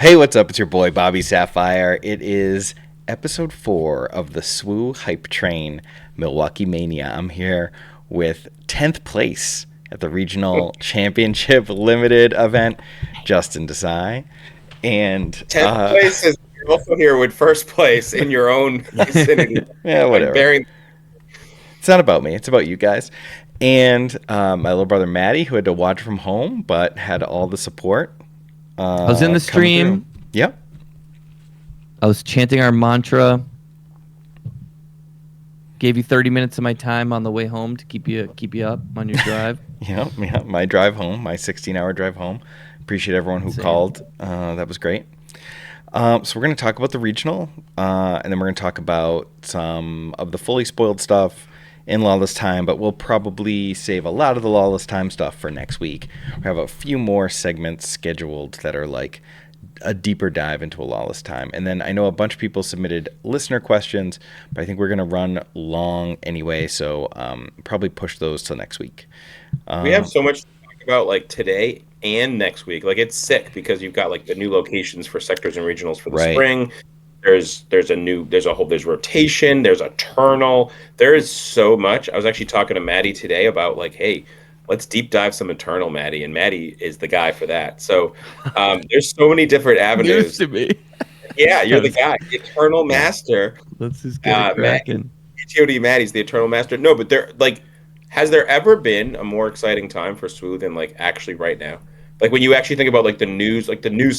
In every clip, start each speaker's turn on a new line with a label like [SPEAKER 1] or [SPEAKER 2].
[SPEAKER 1] Hey, what's up? It's your boy Bobby Sapphire. It is episode 4 of the SWU Hype Train Milwaukee Mania. I'm here with 10th place at the Regional Championship Limited event, Justin Desai. And
[SPEAKER 2] 10th place is you're also here with first place in your own vicinity.
[SPEAKER 1] yeah, whatever. It's not about me. It's about you guys. And my little brother Maddie, who had to watch from home, but had all the support.
[SPEAKER 3] I was in the stream.
[SPEAKER 1] Yep.
[SPEAKER 3] I was chanting our mantra. Gave you 30 minutes of my time on the way home to keep you up on your drive.
[SPEAKER 1] Yeah, my drive home, my 16-hour drive home. Appreciate everyone who called. That was great. So we're going to talk about the regional, and then we're going to talk about some of the fully spoiled stuff in Lawless Time, but we'll probably save a lot of the Lawless Time stuff for next week. We have a few more segments scheduled that are like a deeper dive into a Lawless Time. And then I know a bunch of people submitted listener questions, but I think we're going to run long anyway, so probably push those till next week.
[SPEAKER 2] We have so much to talk about like today and next week. Like it's sick because you've got like the new locations for sectors and regionals for the spring. There's rotation, there's Eternal. There is so much. I was actually talking to Maddie today about like, hey, let's deep dive some Eternal, Maddie, and Maddie is the guy for that. So there's so many different avenues.
[SPEAKER 3] Used to be.
[SPEAKER 2] Yeah, you're the guy, the Eternal Master.
[SPEAKER 3] Let's just get it cracking.
[SPEAKER 2] KTOD Maddie's the Eternal Master. No, but has there ever been a more exciting time for SWU than like actually right now? Like when you actually think about like the news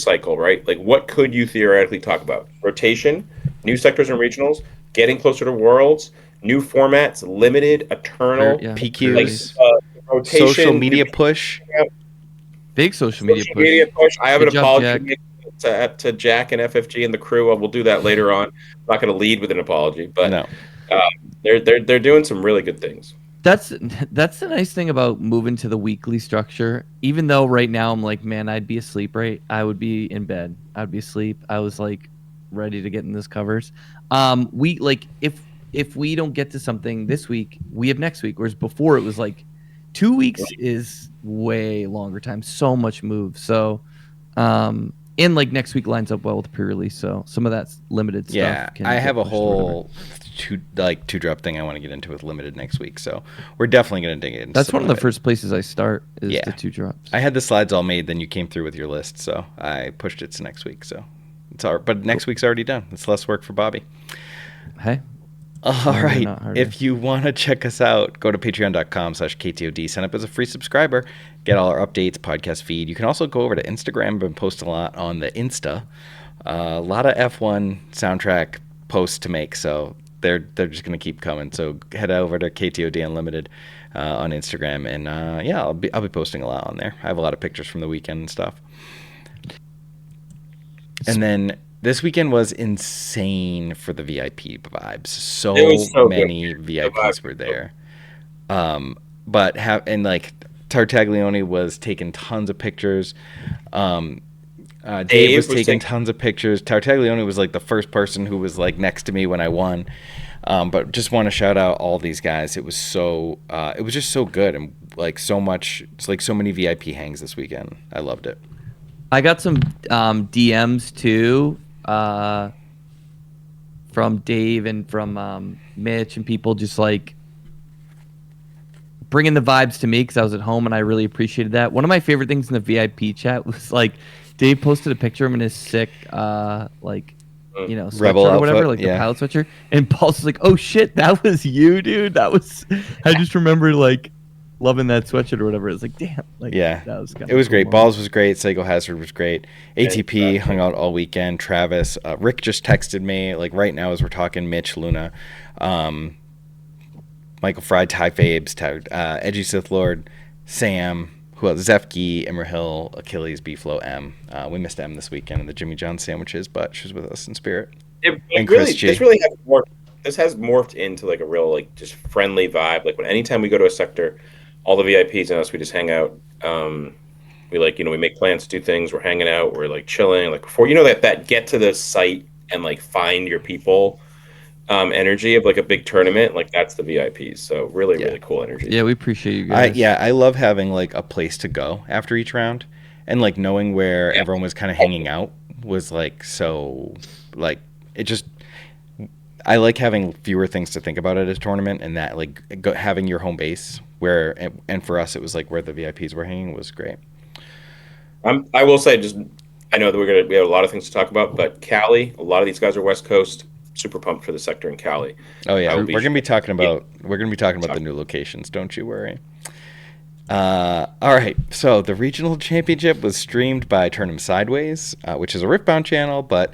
[SPEAKER 2] cycle, right? Like what could you theoretically talk about? Rotation, new sectors and regionals, getting closer to worlds, new formats, limited, Eternal,
[SPEAKER 1] PQs,
[SPEAKER 2] rotation,
[SPEAKER 1] social media push.
[SPEAKER 3] Big social media
[SPEAKER 2] push. I have an apology to Jack and FFG and the crew. We'll do that later on. I'm not going to lead with an apology, but
[SPEAKER 1] no.
[SPEAKER 2] They're doing some really good things.
[SPEAKER 3] That's the nice thing about moving to the weekly structure. Even though right now I'm like, man, I'd be asleep, right? I would be in bed. I'd be asleep. I was like ready to get in this covers. We like if we don't get to something this week, we have next week. Whereas before it was like 2 weeks is way longer time. So much move. So and like next week lines up well with pre-release. So some of that's limited stuff.
[SPEAKER 1] Yeah, I have a whole two drop thing I want to get into with limited next week. So we're definitely going to dig in.
[SPEAKER 3] That's one of the first places I start is the 2 drops.
[SPEAKER 1] I had the slides all made, then you came through with your list, so I pushed it to next week. So it's all right, but next week's already done. It's less work for Bobby.
[SPEAKER 3] Hey.
[SPEAKER 1] All right. If you want to check us out, go to patreon.com/KTOD. Sign up as a free subscriber. Get all our updates, podcast feed. You can also go over to Instagram and post a lot on the Insta. A lot of F1 soundtrack posts to make, so they're just going to keep coming. So head over to KTOD Unlimited on Instagram, and I'll be posting a lot on there. I have a lot of pictures from the weekend and stuff. And then this weekend was insane for the VIP vibes. So many VIPs were there. But Tartaglione was taking tons of pictures. Dave was taking tons of pictures. Tartaglione was like the first person who was like next to me when I won. But just want to shout out all these guys. It was just so good, and like so much. It's like so many VIP hangs this weekend. I loved it.
[SPEAKER 3] I got some DMs too. From Dave and from Mitch and people just like bringing the vibes to me because I was at home and I really appreciated that. One of my favorite things in the VIP chat was like Dave posted a picture of him in his sick rebel
[SPEAKER 1] sweatshirt
[SPEAKER 3] or whatever, like the pilot sweatshirt, and Paul's like, "Oh shit, that was you, dude. That was." I just remember like loving that sweatshirt or whatever. It's like, damn. Like,
[SPEAKER 1] yeah,
[SPEAKER 3] that was
[SPEAKER 1] it was great. Moment. Balls was great. Psycho Hazard was great. ATP hung out all weekend. Travis, Rick just texted me like right now as we're talking. Mitch, Luna, Michael Fry, Ty Fabes, Edgy Sith Lord, Sam, who else? Zefke, Emmer Hill, Achilles, B-Flow, M. We missed M this weekend in the Jimmy John sandwiches, but she was with us in spirit.
[SPEAKER 2] This has morphed into like a real like just friendly vibe. Like anytime we go to a sector, all the VIPs and us, we just hang out. We we make plans to do things. We're hanging out. We're like chilling. Like before, that get to the site and like find your people energy of like a big tournament. Like that's the VIPs. So really cool energy.
[SPEAKER 3] Yeah, we appreciate you guys.
[SPEAKER 1] I love having like a place to go after each round and like knowing where everyone was kind of hanging out was like so like it just. I like having fewer things to think about at a tournament, and that like having your home base where and for us it was like where the VIPs were hanging was great.
[SPEAKER 2] I will say just I know that we have a lot of things to talk about, but Cali, a lot of these guys are West Coast. Super pumped for the sector in Cali.
[SPEAKER 1] Oh yeah,
[SPEAKER 2] I will
[SPEAKER 1] we're gonna be talking about the new locations. Don't you worry. All right, so the regional championship was streamed by Turn 'Em Sideways, which is a Riftbound channel, but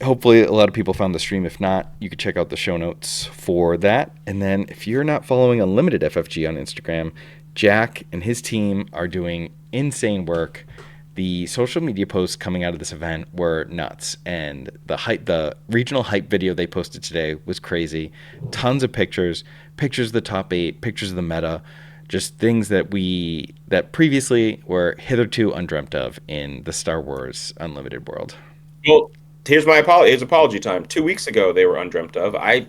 [SPEAKER 1] hopefully a lot of people found the stream. If not, you could check out the show notes for that. And then if you're not following Unlimited FFG on Instagram, Jack and his team are doing insane work. The social media posts coming out of this event were nuts, and the regional hype video they posted today was crazy. Tons of pictures of the top 8, pictures of the meta, just things that previously were hitherto undreamt of in the Star Wars Unlimited world.
[SPEAKER 2] Well, here's my apology. It's apology time. 2 weeks ago, they were undreamt of. I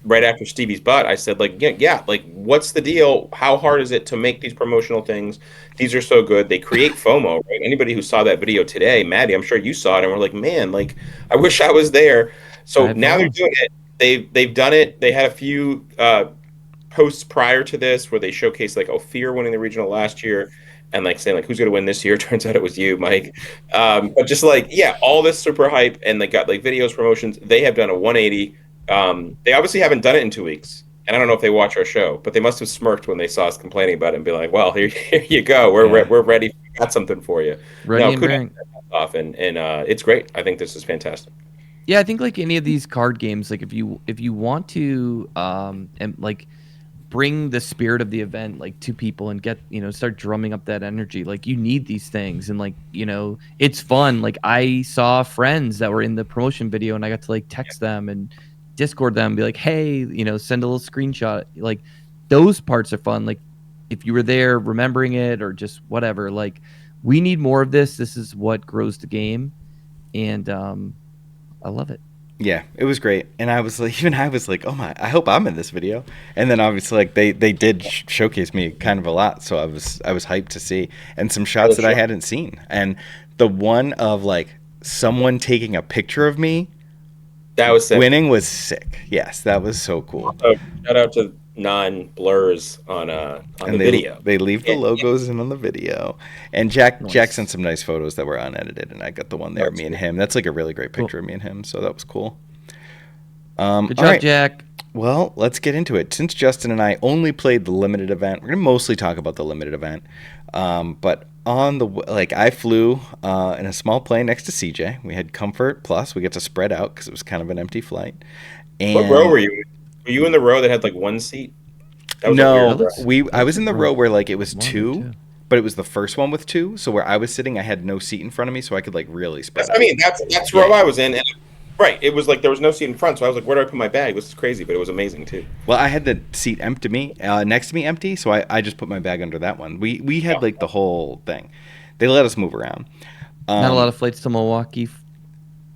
[SPEAKER 2] right after Stevie's butt, I said, like, yeah, like, what's the deal? How hard is it to make these promotional things? These are so good. They create FOMO, right? Anybody who saw that video today, Maddie, I'm sure you saw it, and we're like, man, like, I wish I was there. So now they're doing it. They've done it. They had a few posts prior to this where they showcased, like, Ophir winning the regional last year, and like saying like who's going to win this year. Turns out it was you, Mike. But just like, yeah, all this super hype, and they got like videos, promotions. They have done a 180. They obviously haven't done it in 2 weeks, and I don't know if they watch our show, but they must have smirked when they saw us complaining about it and be like, well, here you go. We're ready. We got something for you.
[SPEAKER 3] Ready and
[SPEAKER 2] off, and it's great. I think this is fantastic.
[SPEAKER 3] Yeah, I think like any of these card games, like if you want to and like bring the spirit of the event like to people and get, start drumming up that energy, like you need these things. And like, it's fun. Like I saw friends that were in the promotion video, and I got to like text them and Discord them and be like, hey, send a little screenshot. Like those parts are fun. Like if you were there remembering it or just whatever, like we need more of this. This is what grows the game. And I love it.
[SPEAKER 1] Yeah, it was great. And I was like, oh my, I hope I'm in this video. And then obviously like they did showcase me kind of a lot, so I was hyped to see, and some shots that I hadn't seen. And the one of like someone taking a picture of me
[SPEAKER 2] that was sick.
[SPEAKER 1] Winning was sick. Yes, that was so cool.
[SPEAKER 2] Shout out to non-blurs on the video.
[SPEAKER 1] They leave the logos in on the video. And Jack sent some nice photos that were unedited, and I got the one there, me and him. That's like a really great picture of me and him, so that was cool.
[SPEAKER 3] Good job, Jack.
[SPEAKER 1] Well, let's get into it. Since Justin and I only played the limited event, we're going to mostly talk about the limited event. But I flew in a small plane next to CJ. We had comfort, plus we get to spread out because it was kind of an empty flight. And
[SPEAKER 2] what row were you? Were you in the row that had like one seat?
[SPEAKER 1] I was in the row where like it was two, but it was the first one with two. So where I was sitting, I had no seat in front of me, so I could like really spread out.
[SPEAKER 2] I mean, that's row I was in, and right, it was like there was no seat in front, so I was like, where do I put my bag? This is crazy, but it was amazing too.
[SPEAKER 1] Well, I had the seat next to me empty, so I just put my bag under that one. We had like the whole thing. They let us move around.
[SPEAKER 3] Not a lot of flights to Milwaukee.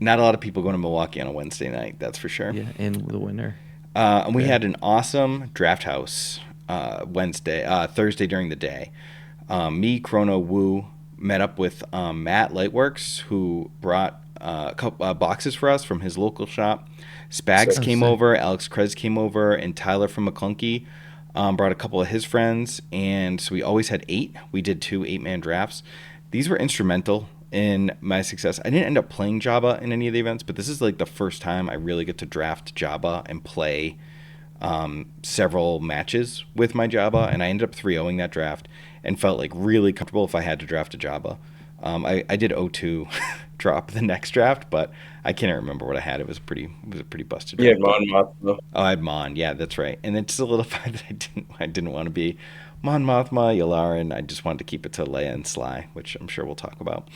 [SPEAKER 1] Not a lot of people going to Milwaukee on a Wednesday night, that's for sure.
[SPEAKER 3] Yeah, in the winter.
[SPEAKER 1] And we had an awesome draft house Thursday during the day. Me, Chrono, Woo met up with Matt Lightworks, who brought a couple boxes for us from his local shop. Spags came over, Alex Krez came over, and Tyler from McClunky brought a couple of his friends. And so we always had 8. We did 2 8-man drafts. These were instrumental in my success. I didn't end up playing Jabba in any of the events, but this is like the first time I really get to draft Jabba and play several matches with my Jabba, and I ended up 3-0ing that draft and felt like really comfortable if I had to draft a Jabba. I did 0-2 drop the next draft, but I can't remember what I had. It was a pretty busted draft.
[SPEAKER 2] You had Mon Mothma.
[SPEAKER 1] Oh, I had Mon. Yeah, that's right. And it solidified that I didn't want to be Mon Mothma, Yularen. I just wanted to keep it to Leia and Sly, which I'm sure we'll talk about.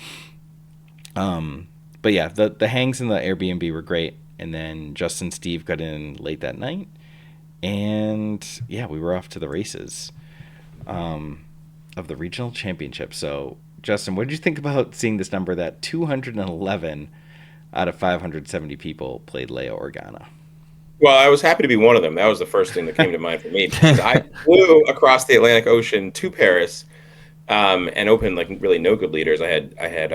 [SPEAKER 1] But yeah, the hangs in the Airbnb were great. And then Justin and Steve got in late that night. And yeah, we were off to the races of the regional championship. So, Justin, what did you think about seeing this number that 211 out of 570 people played Leia Organa?
[SPEAKER 2] Well, I was happy to be one of them. That was the first thing that came to mind for me, because I flew across the Atlantic Ocean to Paris and opened like really no good leaders. I had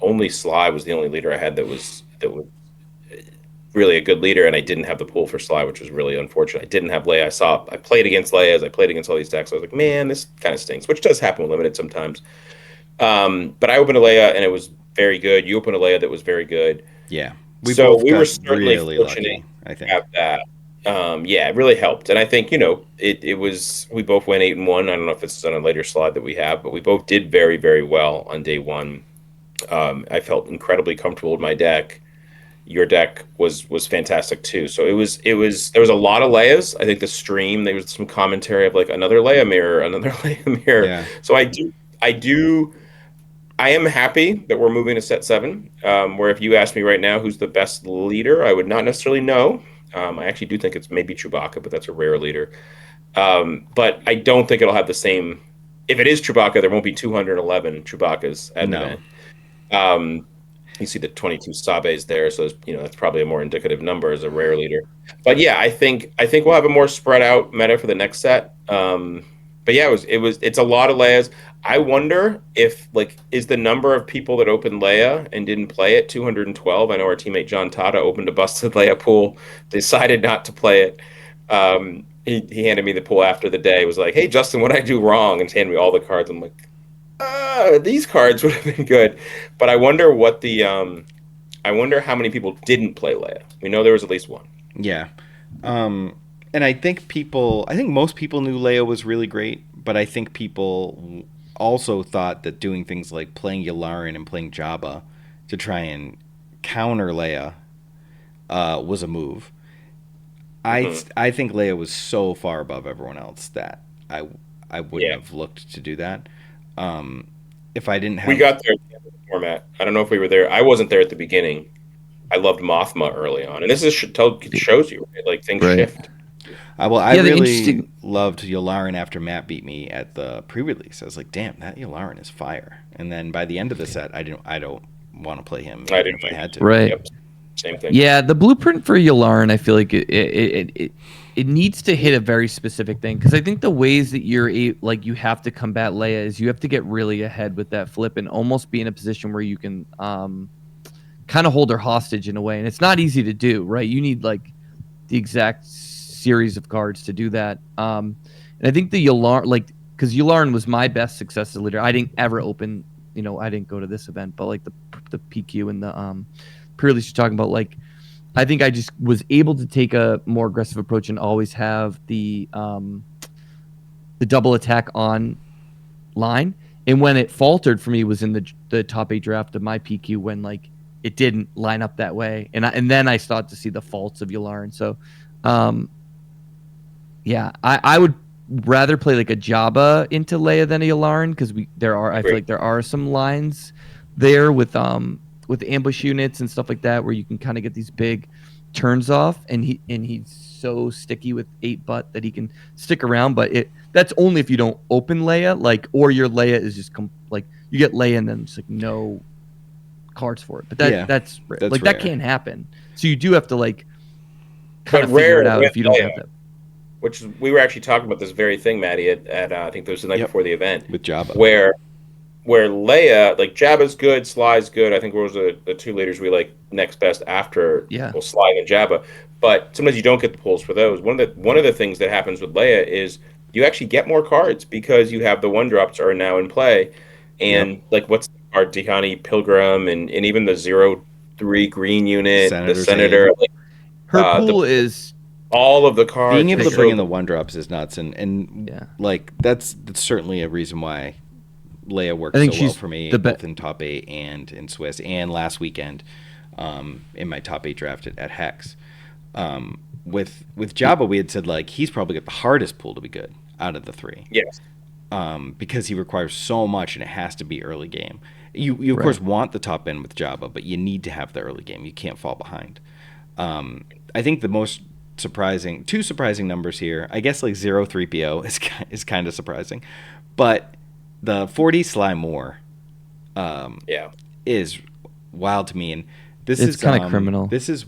[SPEAKER 2] only Sly was the only leader I had that was really a good leader, and I didn't have the pool for Sly, which was really unfortunate. I didn't have Leia. I played against Leia as I played against all these decks. I was like, man, this kind of stinks, which does happen with limited sometimes. But I opened a Leia and it was very good. You opened a Leia that was very good.
[SPEAKER 1] Yeah.
[SPEAKER 2] So we were
[SPEAKER 1] got
[SPEAKER 2] certainly
[SPEAKER 1] really
[SPEAKER 2] fortunate
[SPEAKER 1] lucky, I
[SPEAKER 2] to
[SPEAKER 1] think.
[SPEAKER 2] have that. Yeah, it really helped. And I think, it was, we both went 8-1. I don't know if it's on a later slide that we have, but we both did very, very well on day one. I felt incredibly comfortable with my deck. Your deck was fantastic too. So there was a lot of Leias. I think the stream, there was some commentary of like another Leia mirror, another Leia mirror.
[SPEAKER 1] Yeah.
[SPEAKER 2] So I am happy that we're moving to set 7. Where if you ask me right now who's the best leader, I would not necessarily know. I actually do think it's maybe Chewbacca, but that's a rare leader. But I don't think it'll have the same. If it is Chewbacca, there won't be 211 Chewbaccas at an
[SPEAKER 1] No.
[SPEAKER 2] event. You see the 22 Sabes there, so that's probably a more indicative number as a rare leader. But yeah, I think we'll have a more spread out meta for the next set. But yeah, it's a lot of Leias. I wonder if is the number of people that opened Leia and didn't play it 212. I know our teammate John Tata opened a busted Leia pool, decided not to play it. He handed me the pool after the day. Was like, "Hey Justin, what did I do wrong?" And handed me all the cards. I'm like, these cards would have been good, but I wonder I wonder how many people didn't play Leia. We know there was at least one.
[SPEAKER 1] Yeah. And I think most people knew Leia was really great, but I think people also thought that doing things like playing Yularen and playing Jabba to try and counter Leia was a move. I think Leia was so far above everyone else that I wouldn't have looked to do that. If I didn't have,
[SPEAKER 2] we got there at the end of the format. I don't know if we were there. I wasn't there at the beginning. I loved Mothma early on, and this shows you like things shift.
[SPEAKER 1] I really loved Yularen after Matt beat me at the pre-release. I was like, damn, that Yularen is fire. And then by the end of the set, I don't want to play him even if I had to.
[SPEAKER 3] Right.
[SPEAKER 2] Yep. Same thing.
[SPEAKER 3] Yeah, the blueprint for Yularen, I feel like it needs to hit a very specific thing, because I think the ways that you have to combat Leia is you have to get really ahead with that flip and almost be in a position where you can kind of hold her hostage in a way, and it's not easy to do, right? You need like the exact series of cards to do that. And I think the Yularen, because Yularen was my best success as a leader. I didn't ever open, I didn't go to this event, but like the PQ and the pre-release you're talking about, I think I just was able to take a more aggressive approach and always have the double attack on line. And when it faltered for me was in the top 8 draft of my PQ, when it didn't line up that way, and then I started to see the faults of Yularen. So, yeah, I would rather play like a Jabba into Leia than a Yularen, because I feel like there are some lines there with ambush units and stuff like that where you can kind of get these big turns off, and he's so sticky with 8-butt that he can stick around, but that's only if you don't open Leia, or your Leia is just you get Leia and then just no cards for it. But that's rare.
[SPEAKER 1] Rare.
[SPEAKER 3] That can't happen. So you do have to kind of figure it out if you don't have that.
[SPEAKER 2] Which we were actually talking about this very thing, Maddie, at I think it was the night before the event
[SPEAKER 1] with Jabba,
[SPEAKER 2] where Leia, Jabba's good, Sly's good. I think those are the 2 leaders we like next best after Sly and Jabba. But sometimes you don't get the pulls for those. One of the things that happens with Leia is you actually get more cards because you have the 1-drops are now in play, and what's our Dihani Pilgrim and even the 0-3 green unit, the Senator.
[SPEAKER 3] Her pool is
[SPEAKER 2] all of the cards.
[SPEAKER 1] Being able to bring in the 1-drops is nuts, and that's certainly a reason why Leia worked so well for me, both in top 8 and in Swiss, and last weekend in my top 8 draft at Hex. With Jabba, we had said he's probably got the hardest pool to be good out of the 3.
[SPEAKER 2] Yes.
[SPEAKER 1] Because he requires so much, and it has to be early game. You of course want the top end with Jabba, but you need to have the early game. You can't fall behind. I think the most two surprising numbers here, I guess 0-3PO is kind of surprising, but the 4D Sly Moore is wild to me, and this is
[SPEAKER 3] kind of criminal.
[SPEAKER 1] This is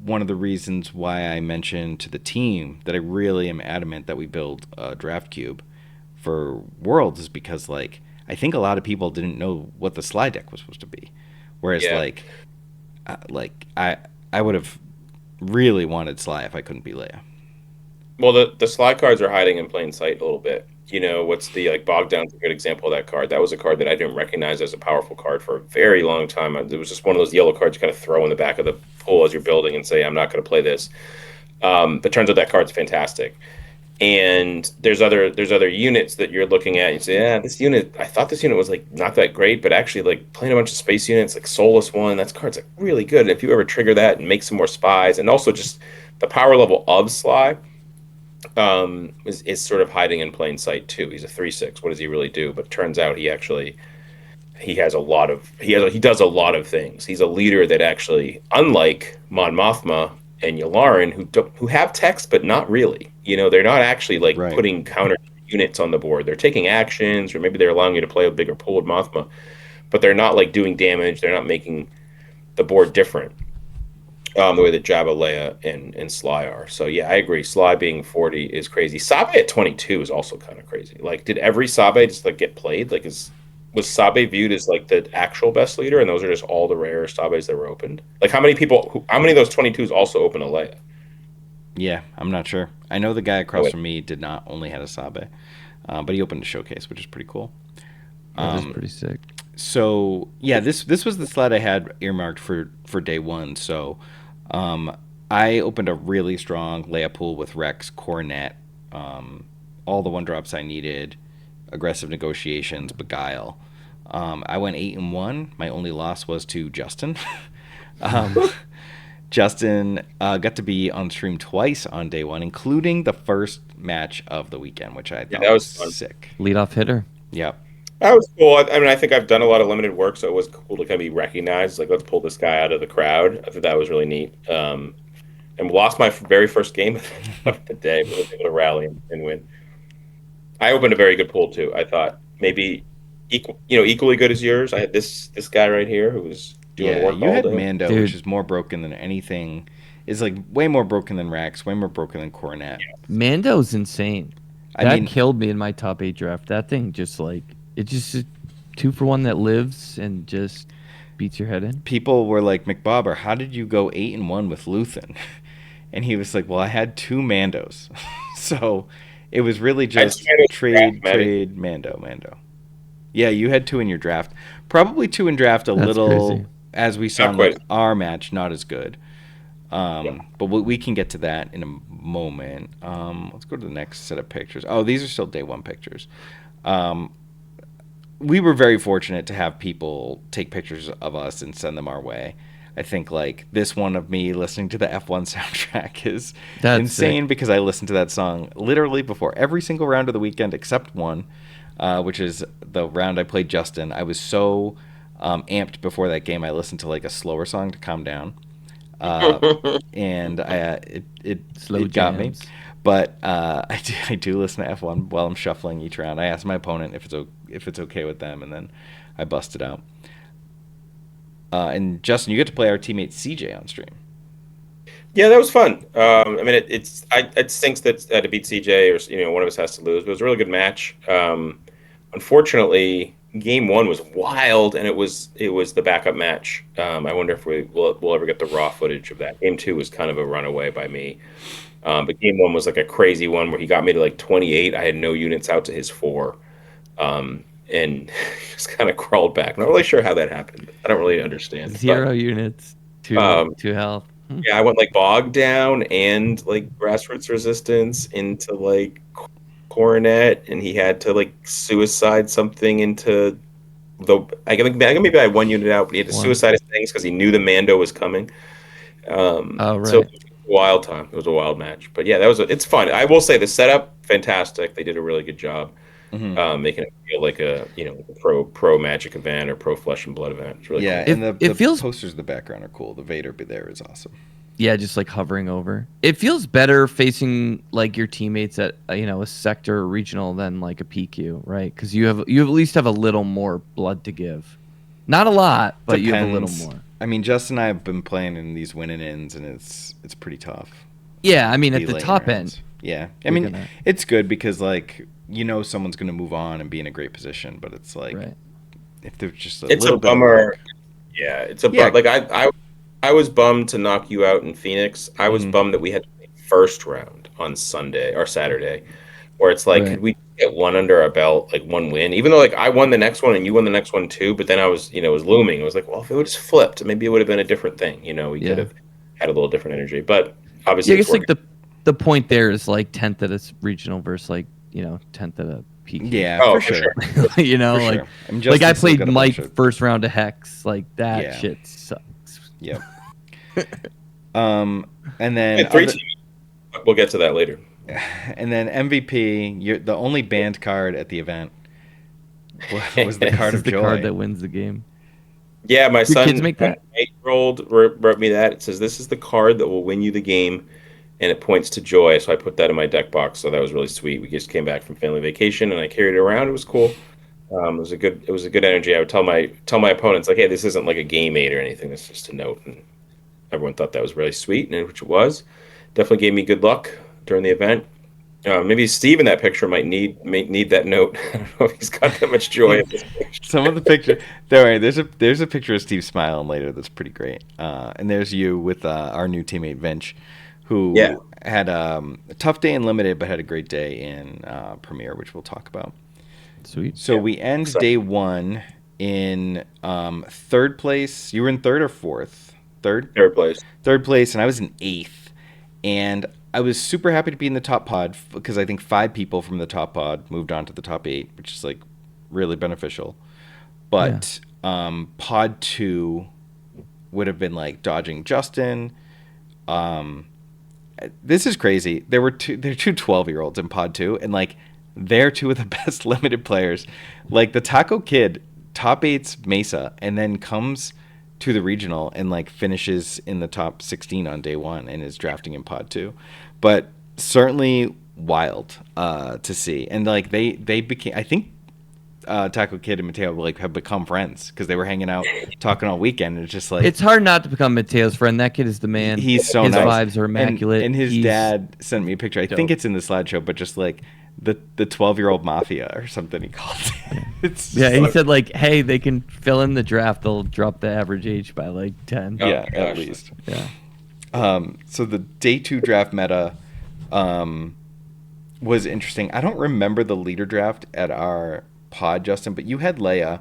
[SPEAKER 1] one of the reasons why I mentioned to the team that I really am adamant that we build a draft cube for Worlds, is because I think a lot of people didn't know what the slide deck was supposed to be. Whereas
[SPEAKER 2] Yeah.
[SPEAKER 1] I would have really wanted Sly if I couldn't be Leia.
[SPEAKER 2] Well, the slide cards are hiding in plain sight a little bit. What's the like Bogdan's a good example of that card. That was a card that I didn't recognize as a powerful card for a very long time. It was just one of those yellow cards you kind of throw in the back of the pool as you're building and say, I'm not going to play this. But turns out that card's fantastic. And there's other units that you're looking at and you say, yeah, this unit, I thought this unit was like not that great, but actually like playing a bunch of space units, like Soulless one, that card's like really good. And if you ever trigger that and make some more spies, and also just the power level of Sly is sort of hiding in plain sight too. He's a 3/6. What does he really do? But it turns out he does a lot of things. He's a leader that actually, unlike Mon Mothma and Yularen, who have text but not really. They're not actually like
[SPEAKER 1] Right.
[SPEAKER 2] putting counter units on the board. They're taking actions, or maybe they're allowing you to play a bigger pool with Mothma, but they're not like doing damage. They're not making the board different. The way that Jabba, Leia, and Sly are. So yeah, I agree. Sly being 40 is crazy. Sabe at 22 is also kind of crazy. Like, did every Sabe just like get played? Like, was Sabe viewed as like the actual best leader, and those are just all the rare Sabes that were opened? Like, how many of those 22s also open a Leia?
[SPEAKER 1] Yeah, I'm not sure. I know the guy across from me did not only had a Sabe, but he opened a showcase, which is pretty cool.
[SPEAKER 3] That is pretty sick.
[SPEAKER 1] So yeah, this was the slot I had earmarked for day one. So I opened a really strong Leia pool with Rex, Coronet, all the 1-drops I needed, aggressive negotiations, Beguile. I went 8-1. My only loss was to Justin. Justin got to be on stream twice on day one, including the first match of the weekend, which I thought
[SPEAKER 2] that was
[SPEAKER 1] was
[SPEAKER 2] fun.
[SPEAKER 1] sick.
[SPEAKER 3] Leadoff hitter.
[SPEAKER 1] Yep.
[SPEAKER 2] That was cool. I mean, I think I've done a lot of limited work, so it was cool to kind of be recognized. Like, let's pull this guy out of the crowd. I thought that was really neat. And lost my very first game of the day, but was able to rally and win. I opened a very good pool too. I thought maybe equally good as yours. I had this guy right here who was doing work
[SPEAKER 1] you
[SPEAKER 2] all
[SPEAKER 1] had
[SPEAKER 2] day.
[SPEAKER 1] Mando,
[SPEAKER 3] Dude.
[SPEAKER 1] which is more broken than anything. Is like way more broken than Rax, way more broken than Coronet.
[SPEAKER 3] Mando's insane.
[SPEAKER 1] I
[SPEAKER 3] That
[SPEAKER 1] mean,
[SPEAKER 3] killed me in my top 8 draft. That thing just like it's just a 2-for-1 that lives and just beats your head in.
[SPEAKER 1] people were like, McBobber, how did you go 8-1 with Luthen? And he was like, well, I had 2 Mandos. So it was really just trade Mando. Yeah, you had 2 in your draft. Probably 2 in draft,
[SPEAKER 3] That's
[SPEAKER 1] little,
[SPEAKER 3] crazy.
[SPEAKER 1] as we saw
[SPEAKER 2] Not
[SPEAKER 1] in
[SPEAKER 2] quite.
[SPEAKER 1] our match, not as good. But we can get to that in a moment. Let's go to the next set of pictures. Oh, these are still day one pictures. We were very fortunate to have people take pictures of us and send them our way. I think like this one of me listening to the F1 soundtrack is
[SPEAKER 3] That's
[SPEAKER 1] insane
[SPEAKER 3] sick.
[SPEAKER 1] because I listened to that song literally before every single round of the weekend except one, which is the round I played Justin. I was so amped before that game. I listened to like a slower song to calm down, and it got me.
[SPEAKER 3] jams.
[SPEAKER 1] But I do listen to F1 while I'm shuffling each round. I ask my opponent if it's okay with them, and then I bust it out. And Justin, you get to play our teammate CJ on stream.
[SPEAKER 2] Yeah, that was fun. I mean, it stinks that to beat CJ or one of us has to lose, but it was a really good match. Unfortunately, game 1 was wild, and it was the backup match. I wonder if we'll ever get the raw footage of that. Game 2 was kind of a runaway by me, but game 1 was like a crazy one where he got me to like 28. I had no units out to his 4. And just kind of crawled back. Not really sure how that happened. I don't really understand.
[SPEAKER 3] 0 units, 2 health.
[SPEAKER 2] Yeah, I went like bog down and like grassroots resistance into like coronet, and he had to like suicide something into I think maybe I had 1 unit out, but he had to suicide his things because he knew the Mando was coming.
[SPEAKER 3] Oh, right.
[SPEAKER 2] So it was a wild time. It was a wild match, but yeah, it's fun. I will say the setup fantastic. They did a really good job. Making it feel like a pro Magic event or pro Flesh and Blood event. It's really
[SPEAKER 1] Yeah,
[SPEAKER 2] cool.
[SPEAKER 1] and the posters in the background are cool. The Vader there is awesome.
[SPEAKER 3] Yeah, just like hovering over. It feels better facing like your teammates at a sector or regional than like a PQ, right? Because you at least have a little more blood to give. Not a lot, but you have a little more.
[SPEAKER 1] I mean, Justin and I have been playing in these win-and-ins, and it's pretty tough.
[SPEAKER 3] Yeah, I mean at the
[SPEAKER 1] Late
[SPEAKER 3] top
[SPEAKER 1] rounds.
[SPEAKER 3] end.
[SPEAKER 1] Yeah, I mean it's good because like someone's going to move on and be in a great position, but it's like if there's just a
[SPEAKER 2] it's
[SPEAKER 1] little
[SPEAKER 2] a
[SPEAKER 1] bit
[SPEAKER 2] bummer.
[SPEAKER 1] of luck.
[SPEAKER 2] Yeah, it's a bummer. Like I was bummed to knock you out in Phoenix. I was bummed that we had to play first round on Sunday or Saturday, where it's like, could we get one under our belt, like one win? Even though like I won the next one and you won the next one too, but then I was, it was looming. It was like, well, if it would have flipped, maybe it would have been a different thing. We could have had a little different energy. But obviously,
[SPEAKER 3] I guess like the point there is like 10th at a regional versus like 10th at a PQ.
[SPEAKER 1] Yeah, for sure.
[SPEAKER 3] like like I played Mike first round of Hex, like that shit sucks.
[SPEAKER 1] Yep. And then
[SPEAKER 2] we'll get to that later.
[SPEAKER 1] And then MVP, the only banned card at the event was the card of joy.
[SPEAKER 3] The card that wins the game.
[SPEAKER 2] Yeah, my son,
[SPEAKER 3] kids make that?
[SPEAKER 2] 8-year-old, wrote me that. It says, this is the card that will win you the game, and it points to joy. So I put that in my deck box, so that was really sweet. We just came back from family vacation, and I carried it around. It was cool. It was a good energy. I would tell my opponents, like, hey, this isn't like a game aid or anything. It's just a note. And everyone thought that was really sweet, and which it was. Definitely gave me good luck during the event. Maybe Steve in that picture might need that note. I don't know if he's got that much joy in this picture.
[SPEAKER 1] Some of the picture, don't worry. There's a picture of Steve smiling later that's pretty great. And there's you with our new teammate Vinch, who had a tough day in limited, but had a great day in Premier, which we'll talk about.
[SPEAKER 3] Sweet.
[SPEAKER 1] So we end day one in third place. You were in third or fourth? Third
[SPEAKER 2] place.
[SPEAKER 1] Third place, and I was in eighth. And I was super happy to be in the top pod because I think 5 people from the top pod moved on to the top 8, which is like really beneficial. But pod 2 would have been like dodging Justin. This is crazy. There are two 12-year-olds in pod 2, and like they're 2 of the best limited players. Like the Taco Kid top 8's Mesa and then comes to the regional and like finishes in the top 16 on day 1 and is drafting in pod 2. But certainly wild to see. And like they became, I think Taco Kid and Mateo like have become friends because they were hanging out talking all weekend. And it's just like,
[SPEAKER 3] it's hard not to become Mateo's friend. That kid is the man.
[SPEAKER 1] He's so
[SPEAKER 3] his
[SPEAKER 1] nice.
[SPEAKER 3] Vibes are immaculate.
[SPEAKER 1] And his dad sent me a picture. I think it's in the slideshow, but just like the 12-year-old mafia or something he called it.
[SPEAKER 3] He said like, hey, they can fill in the draft. They'll drop the average age by like 10.
[SPEAKER 1] At least.
[SPEAKER 3] Yeah.
[SPEAKER 1] So the day 2 draft meta was interesting. I don't remember the leader draft at our pod, Justin, but you had Leia,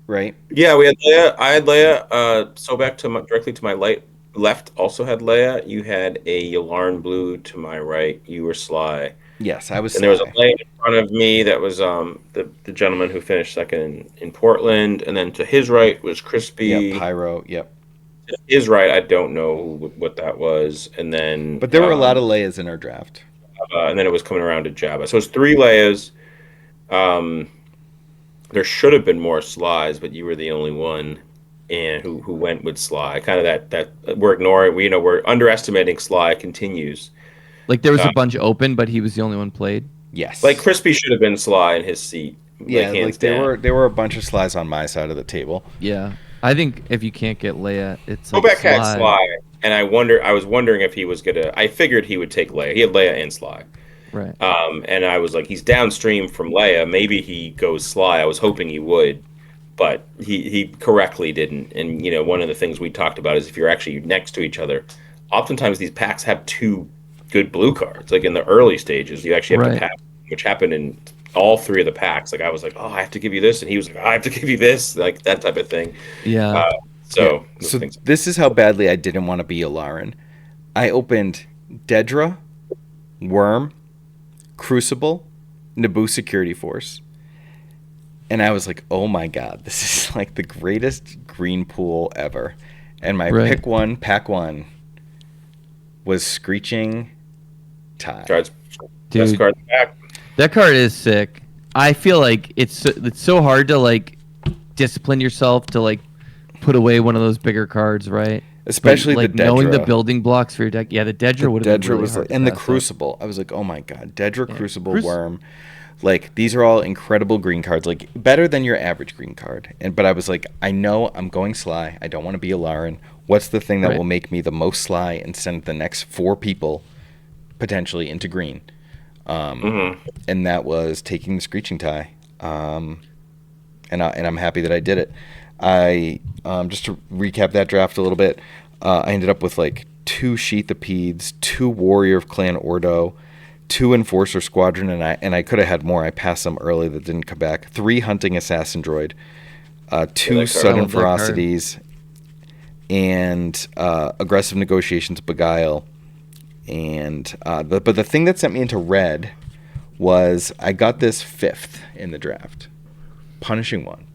[SPEAKER 1] right?
[SPEAKER 2] Yeah, we had Leia. I had Leia. So back to directly to my left also had Leia. You had a Yularen Blue to my right. You were Sly.
[SPEAKER 1] Yes, I was.
[SPEAKER 2] And there was a Leia in front of me that was the gentleman who finished second in Portland, and then to his right was Crispy.
[SPEAKER 1] Yep, Pyro. Yep.
[SPEAKER 2] To his right, I don't know what that was, and then.
[SPEAKER 1] But there were a lot of Leias in our draft.
[SPEAKER 2] And then it was coming around to Jabba. So it's 3 Leias. There should have been more Slies, but you were the only one, and who went with Sly. Kind of that we're ignoring. We're underestimating Sly continues.
[SPEAKER 3] Like there was a bunch open, but he was the only one played.
[SPEAKER 1] Yes.
[SPEAKER 2] Like Crispy should have been Sly in his seat.
[SPEAKER 1] Yeah, like there were a bunch of Slies on my side of the table.
[SPEAKER 3] Yeah. I think if you can't get Leia, it's like
[SPEAKER 2] Kobeck had Sly, and I was wondering if he was gonna. I figured he would take Leia. He had Leia and Sly,
[SPEAKER 3] right?
[SPEAKER 2] And I was like, he's downstream from Leia. Maybe he goes Sly. I was hoping he would, but he correctly didn't. And one of the things we talked about is if you're actually next to each other, oftentimes these packs have 2 good blue cards. Like in the early stages, you actually have to pack, which happened in all 3 of the packs. Like I was like, oh, I have to give you this, and he was like, I have to give you this, like that type of thing.
[SPEAKER 3] Yeah.
[SPEAKER 1] So this is how badly I didn't want to be Yularen. I opened Dedra, Worm, Crucible, Naboo Security Force, and I was like, oh my god, this is like the greatest green pool ever. And my pack one was Screeching Tide.
[SPEAKER 2] Best card in the pack.
[SPEAKER 3] That card is sick. I feel like it's so hard to like discipline yourself to like put away one of those bigger cards, right?
[SPEAKER 1] Especially
[SPEAKER 3] like
[SPEAKER 1] the Dedra.
[SPEAKER 3] Knowing the building blocks for your deck. Yeah, the Dedra would have been really hard.
[SPEAKER 1] And the Crucible. I was like, oh my god, Dedra, Crucible, Worm. Like these are all incredible green cards, like better than your average green card. But I was like, I know I'm going Sly. I don't want to be Yularen. What's the thing that will make me the most Sly and send the next 4 people potentially into green? and that was taking the Screeching Tie. And I'm happy that I did it. I just to recap that draft a little bit, I ended up with like 2 Sheathopeds, 2 Warrior of Clan Ordo, 2 Enforcer Squadron, and I could have had more. I passed some early that didn't come back. 3 Hunting Assassin Droid, 2 Sudden Ferocities, and Aggressive Negotiations Beguile. And but the thing that sent me into red was I got this 5th in the draft. Punishing One.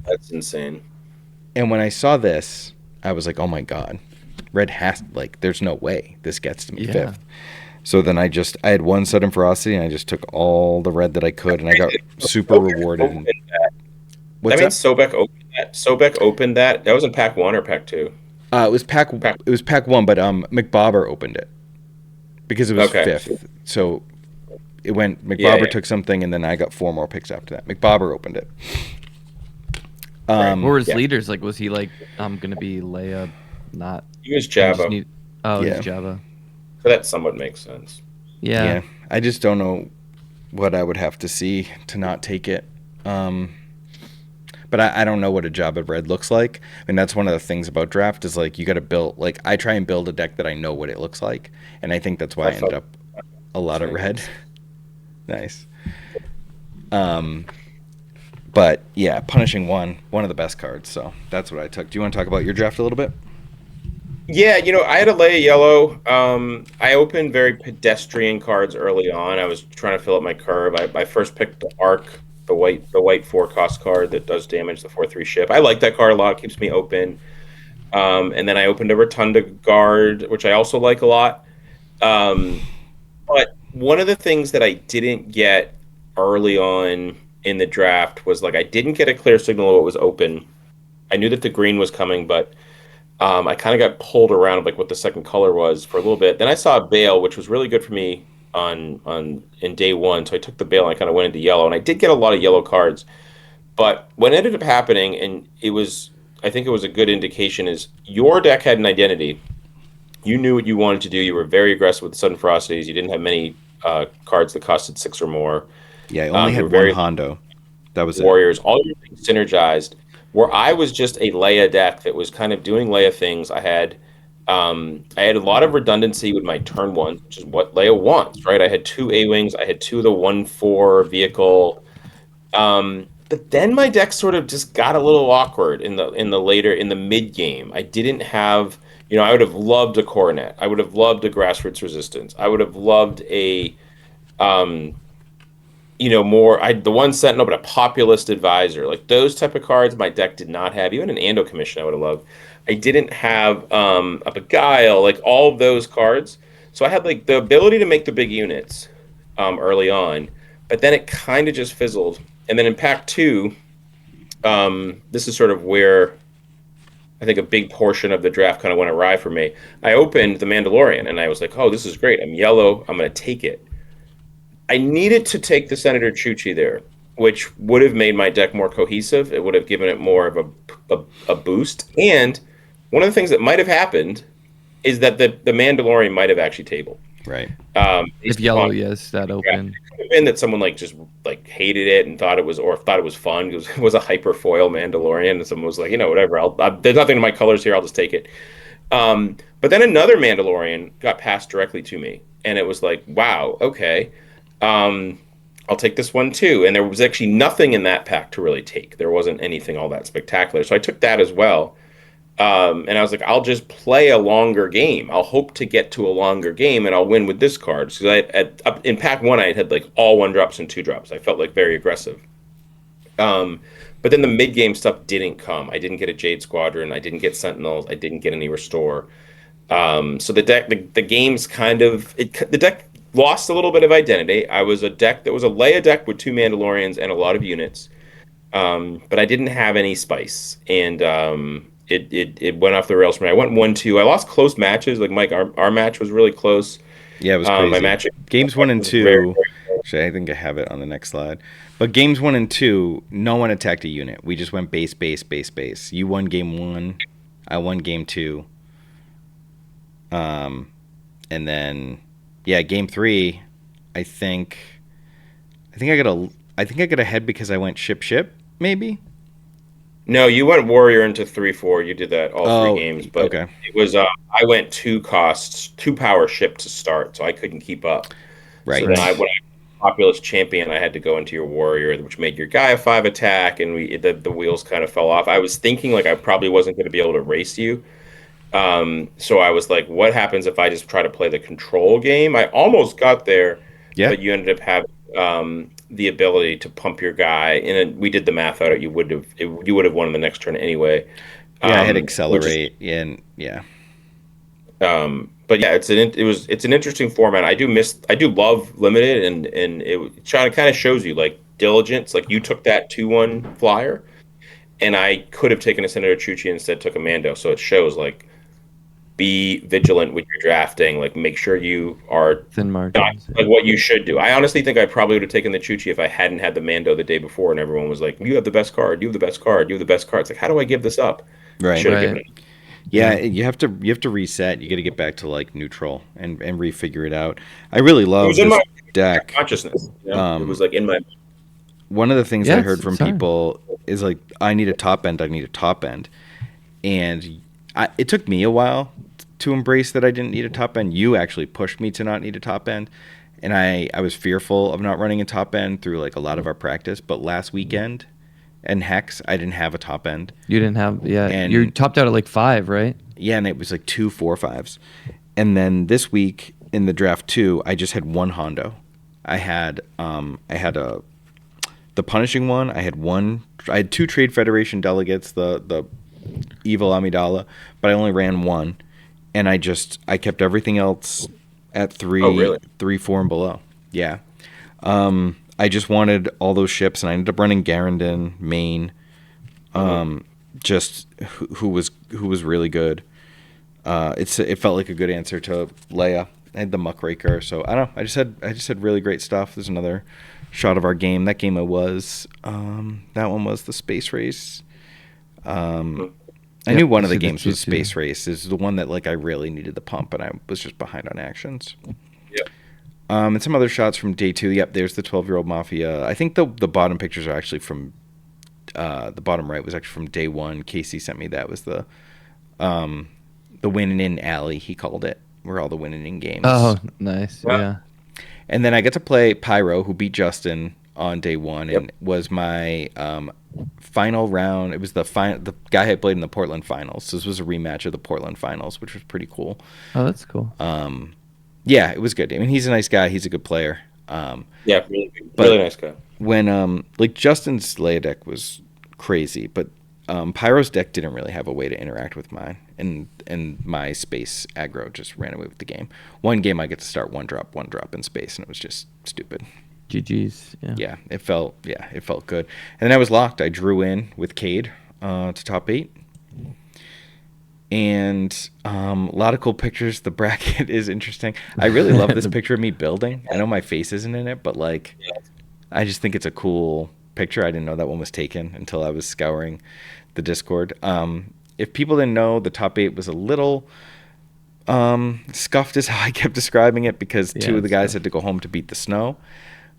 [SPEAKER 2] That's insane.
[SPEAKER 1] And when I saw this, I was like, oh my God, red has, like, there's no way this gets to me 5th. So then I had 1 Sudden Ferocity, and I just took all the red that I could, and I got super rewarded.
[SPEAKER 2] What's that? Sobek opened that. Sobek opened that. That was in pack 1 or pack 2?
[SPEAKER 1] It was pack 1, but McBobber opened it because it was 5th. So it went, McBobber took something, and then I got 4 more picks after that. McBobber opened it.
[SPEAKER 3] What were his leaders? Like, was he like, I'm going to be Leia, not...
[SPEAKER 2] He was Jabba.
[SPEAKER 3] He was Jabba.
[SPEAKER 2] So that somewhat makes sense.
[SPEAKER 3] Yeah.
[SPEAKER 1] I just don't know what I would have to see to not take it. But I don't know what a Jabba red looks like. And that's one of the things about draft is, like, you got to build... Like, I try and build a deck that I know what it looks like. And I think that's why I ended up a lot of red. Nice. But yeah, Punishing One of the best cards. So that's what I took. Do you want to talk about your draft a little bit?
[SPEAKER 2] Yeah, I had a Leia yellow. I opened very pedestrian cards early on. I was trying to fill up my curve. I first picked the Arc, the white 4-cost card that does damage the 4/3 ship. I like that card a lot. It keeps me open. And then I opened a Rotunda Guard, which I also like a lot. But one of the things that I didn't get early on in the draft was, like, I didn't get a clear signal of what was open. I knew that the green was coming, but I kind of got pulled around, like, what the second color was for a little bit. Then I saw a Bale, which was really good for me in day 1. So I took the Bale and I kind of went into yellow, and I did get a lot of yellow cards. But what ended up happening, and I think it was a good indication, is your deck had an identity. You knew what you wanted to do. You were very aggressive with the Sudden Ferocities. You didn't have many cards that costed 6 or more.
[SPEAKER 1] Yeah, I only had 1 Hondo. That was
[SPEAKER 2] Warriors. All your things synergized. Where I was just a Leia deck that was kind of doing Leia things. I had a lot of redundancy with my turn 1, which is what Leia wants, right? I had 2 A-Wings. I had 2 of the 1/4 vehicle. But then my deck sort of just got a little awkward in the mid game. I didn't have, I would have loved a Coronet. I would have loved a Grassroots Resistance. I would have loved a the 1 Sentinel, but a Populist Advisor. Like, those type of cards my deck did not have. Even an Ando Commission I would have loved. I didn't have a Beguile, like all of those cards. So I had, like, the ability to make the big units early on, but then it kind of just fizzled. And then in pack 2, this is sort of where I think a big portion of the draft kind of went awry for me. I opened the Mandalorian, and I was like, oh, this is great. I'm yellow. I'm going to take it. I needed to take the Senator Chuchi there, which would have made my deck more cohesive. It would have given it more of a boost. And one of the things that might have happened is that the Mandalorian might have actually tabled.
[SPEAKER 1] Right.
[SPEAKER 3] If yellow, yes, that open.
[SPEAKER 2] Yeah, it could have been that someone just hated it and thought it was fun because it was a hyper foil Mandalorian, and someone was like, whatever. There's nothing in my colors here. I'll just take it. But then another Mandalorian got passed directly to me, and it was like, wow, okay. I'll take this one too. And there was actually nothing in that pack to really take. There wasn't anything all that spectacular. So I took that as well. And I was like, I'll just play a longer game. I'll hope to get to a longer game, and I'll win with this card. So in pack 1, I had like all 1-drops and 2-drops. I felt like very aggressive. But then the mid-game stuff didn't come. I didn't get a Jade Squadron. I didn't get Sentinels. I didn't get any Restore. So the deck, the game's kind of... the deck lost a little bit of identity. I was a deck that was a Leia deck with 2 Mandalorians and a lot of units, but I didn't have any spice, and it went off the rails for me. I went 1-2. I lost close matches. Like, Mike, our match was really close.
[SPEAKER 1] Yeah, it was crazy.
[SPEAKER 2] My match
[SPEAKER 1] games 1 and 2. Very, very actually, I think I have it on the next slide. But games 1 and 2, no one attacked a unit. We just went base, base, base, base. You won game 1. I won game 2. And then... Yeah, game 3, I think I got ahead because I went ship maybe.
[SPEAKER 2] No, you went warrior into 3-4. You did that all three
[SPEAKER 1] Oh,
[SPEAKER 2] games, but
[SPEAKER 1] okay.
[SPEAKER 2] it was I went two power ship to start, so I couldn't keep up. So
[SPEAKER 1] Right.
[SPEAKER 2] then when I populous champion, I had to go into your warrior, which made your guy a 5 attack, and the wheels kind of fell off. I was thinking like I probably wasn't going to be able to race you. So I was like, what happens if I just try to play the control game? I almost got there,
[SPEAKER 1] Yeah.
[SPEAKER 2] but you ended up having the ability to pump your guy, and we did the math out. You would have won in the next turn anyway.
[SPEAKER 1] Yeah, I had accelerate and yeah.
[SPEAKER 2] But yeah, it's an interesting format. I do love limited, and it kind of shows you like diligence. Like you took that 2-1 flyer, and I could have taken a Senator Chuchi and instead took a Mando. So it shows like be vigilant with your drafting. Like make sure you are
[SPEAKER 3] thin margins.
[SPEAKER 2] like what you should do. I honestly think I probably would have taken the Chuchi if I hadn't had the Mando the day before, and everyone was like, "You have the best card. You have the best card. You have the best card." It's like, how do I give this up?
[SPEAKER 1] Right.
[SPEAKER 2] Should have given it.
[SPEAKER 1] Yeah, you have to reset. You got to get back to like neutral and refigure it out. I really love this deck.
[SPEAKER 2] Consciousness. You know? It was like in my.
[SPEAKER 1] One of the things I heard from people is like, I need a top end. And it took me a while to embrace that I didn't need a top end. You actually pushed me to not need a top end, and I was fearful of not running a top end through like a lot of our practice. But last weekend and Hex, I didn't have a top end.
[SPEAKER 3] You didn't have, and you topped out at like 5, right?
[SPEAKER 1] Yeah, and it was like 2 4-5s. And then this week in the draft 2, I just had one Hondo. I had the punishing one. I had 2 Trade Federation delegates, the evil Amidala, but I only ran one, and I kept everything else at 3,
[SPEAKER 2] Oh, really?
[SPEAKER 1] 3, 4, and below. Yeah. I just wanted all those ships, and I ended up running Garandon, Maine, just who was really good. It felt like a good answer to Leia. I had the Muckraker, so I don't know. I just had really great stuff. There's another shot of our game. That game that one was the Space Race. I knew one of the games was Space Race. This is the one that like I really needed the pump, and I was just behind on actions.
[SPEAKER 2] Yep.
[SPEAKER 1] And some other shots from day 2. Yep, there's the 12-year-old Mafia. I think the bottom pictures are actually from the bottom right was actually from day 1. Casey sent me that. It was the winning in alley, he called it, where all the winning in games.
[SPEAKER 3] Oh, nice. Yeah.
[SPEAKER 1] And then I get to play Pyro, who beat Justin on day 1, and was my final round. It was the guy I played in the Portland finals. So this was a rematch of the Portland finals, which was pretty cool.
[SPEAKER 3] Oh, that's cool.
[SPEAKER 1] Yeah, it was good. I mean, he's a nice guy. He's a good player.
[SPEAKER 2] Yeah, really nice guy.
[SPEAKER 1] When like Justin's Leia deck was crazy, but Pyro's deck didn't really have a way to interact with mine, and my space aggro just ran away with the game. One game I get to start one drop in space, and it was just stupid.
[SPEAKER 3] GG's.
[SPEAKER 1] Yeah, it felt good. And then I was locked. I drew in with Cade to top 8. And a lot of cool pictures. The bracket is interesting. I really love this picture of me building. I know my face isn't in it, but like, I just think it's a cool picture. I didn't know that one was taken until I was scouring the Discord. If people didn't know, the top 8 was a little scuffed is how I kept describing it, because 2 of the guys had to go home to beat the snow.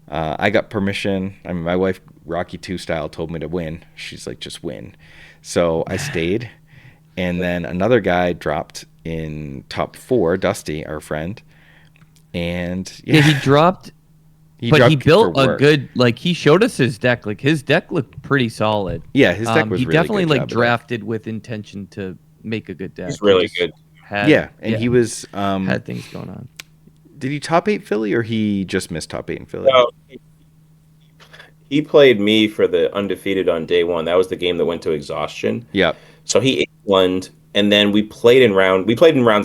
[SPEAKER 1] I got permission. I mean, my wife, Rocky 2 style, told me to win. She's like, just win. So I stayed. And then another guy dropped in top 4, Dusty, our friend. And
[SPEAKER 3] he dropped. He built a good, like, he showed us his deck. Like, his deck looked pretty solid.
[SPEAKER 1] Yeah, his deck was
[SPEAKER 3] he
[SPEAKER 1] really
[SPEAKER 3] definitely
[SPEAKER 1] good.
[SPEAKER 3] Like drafted with intention to make a good deck.
[SPEAKER 2] He's really good.
[SPEAKER 1] He was
[SPEAKER 3] had things going on.
[SPEAKER 1] Did he top 8 Philly, or he just missed top 8 in Philly?
[SPEAKER 2] No, he played me for the undefeated on day 1. That was the game that went to exhaustion.
[SPEAKER 1] Yeah.
[SPEAKER 2] So he won, and then we played in rounds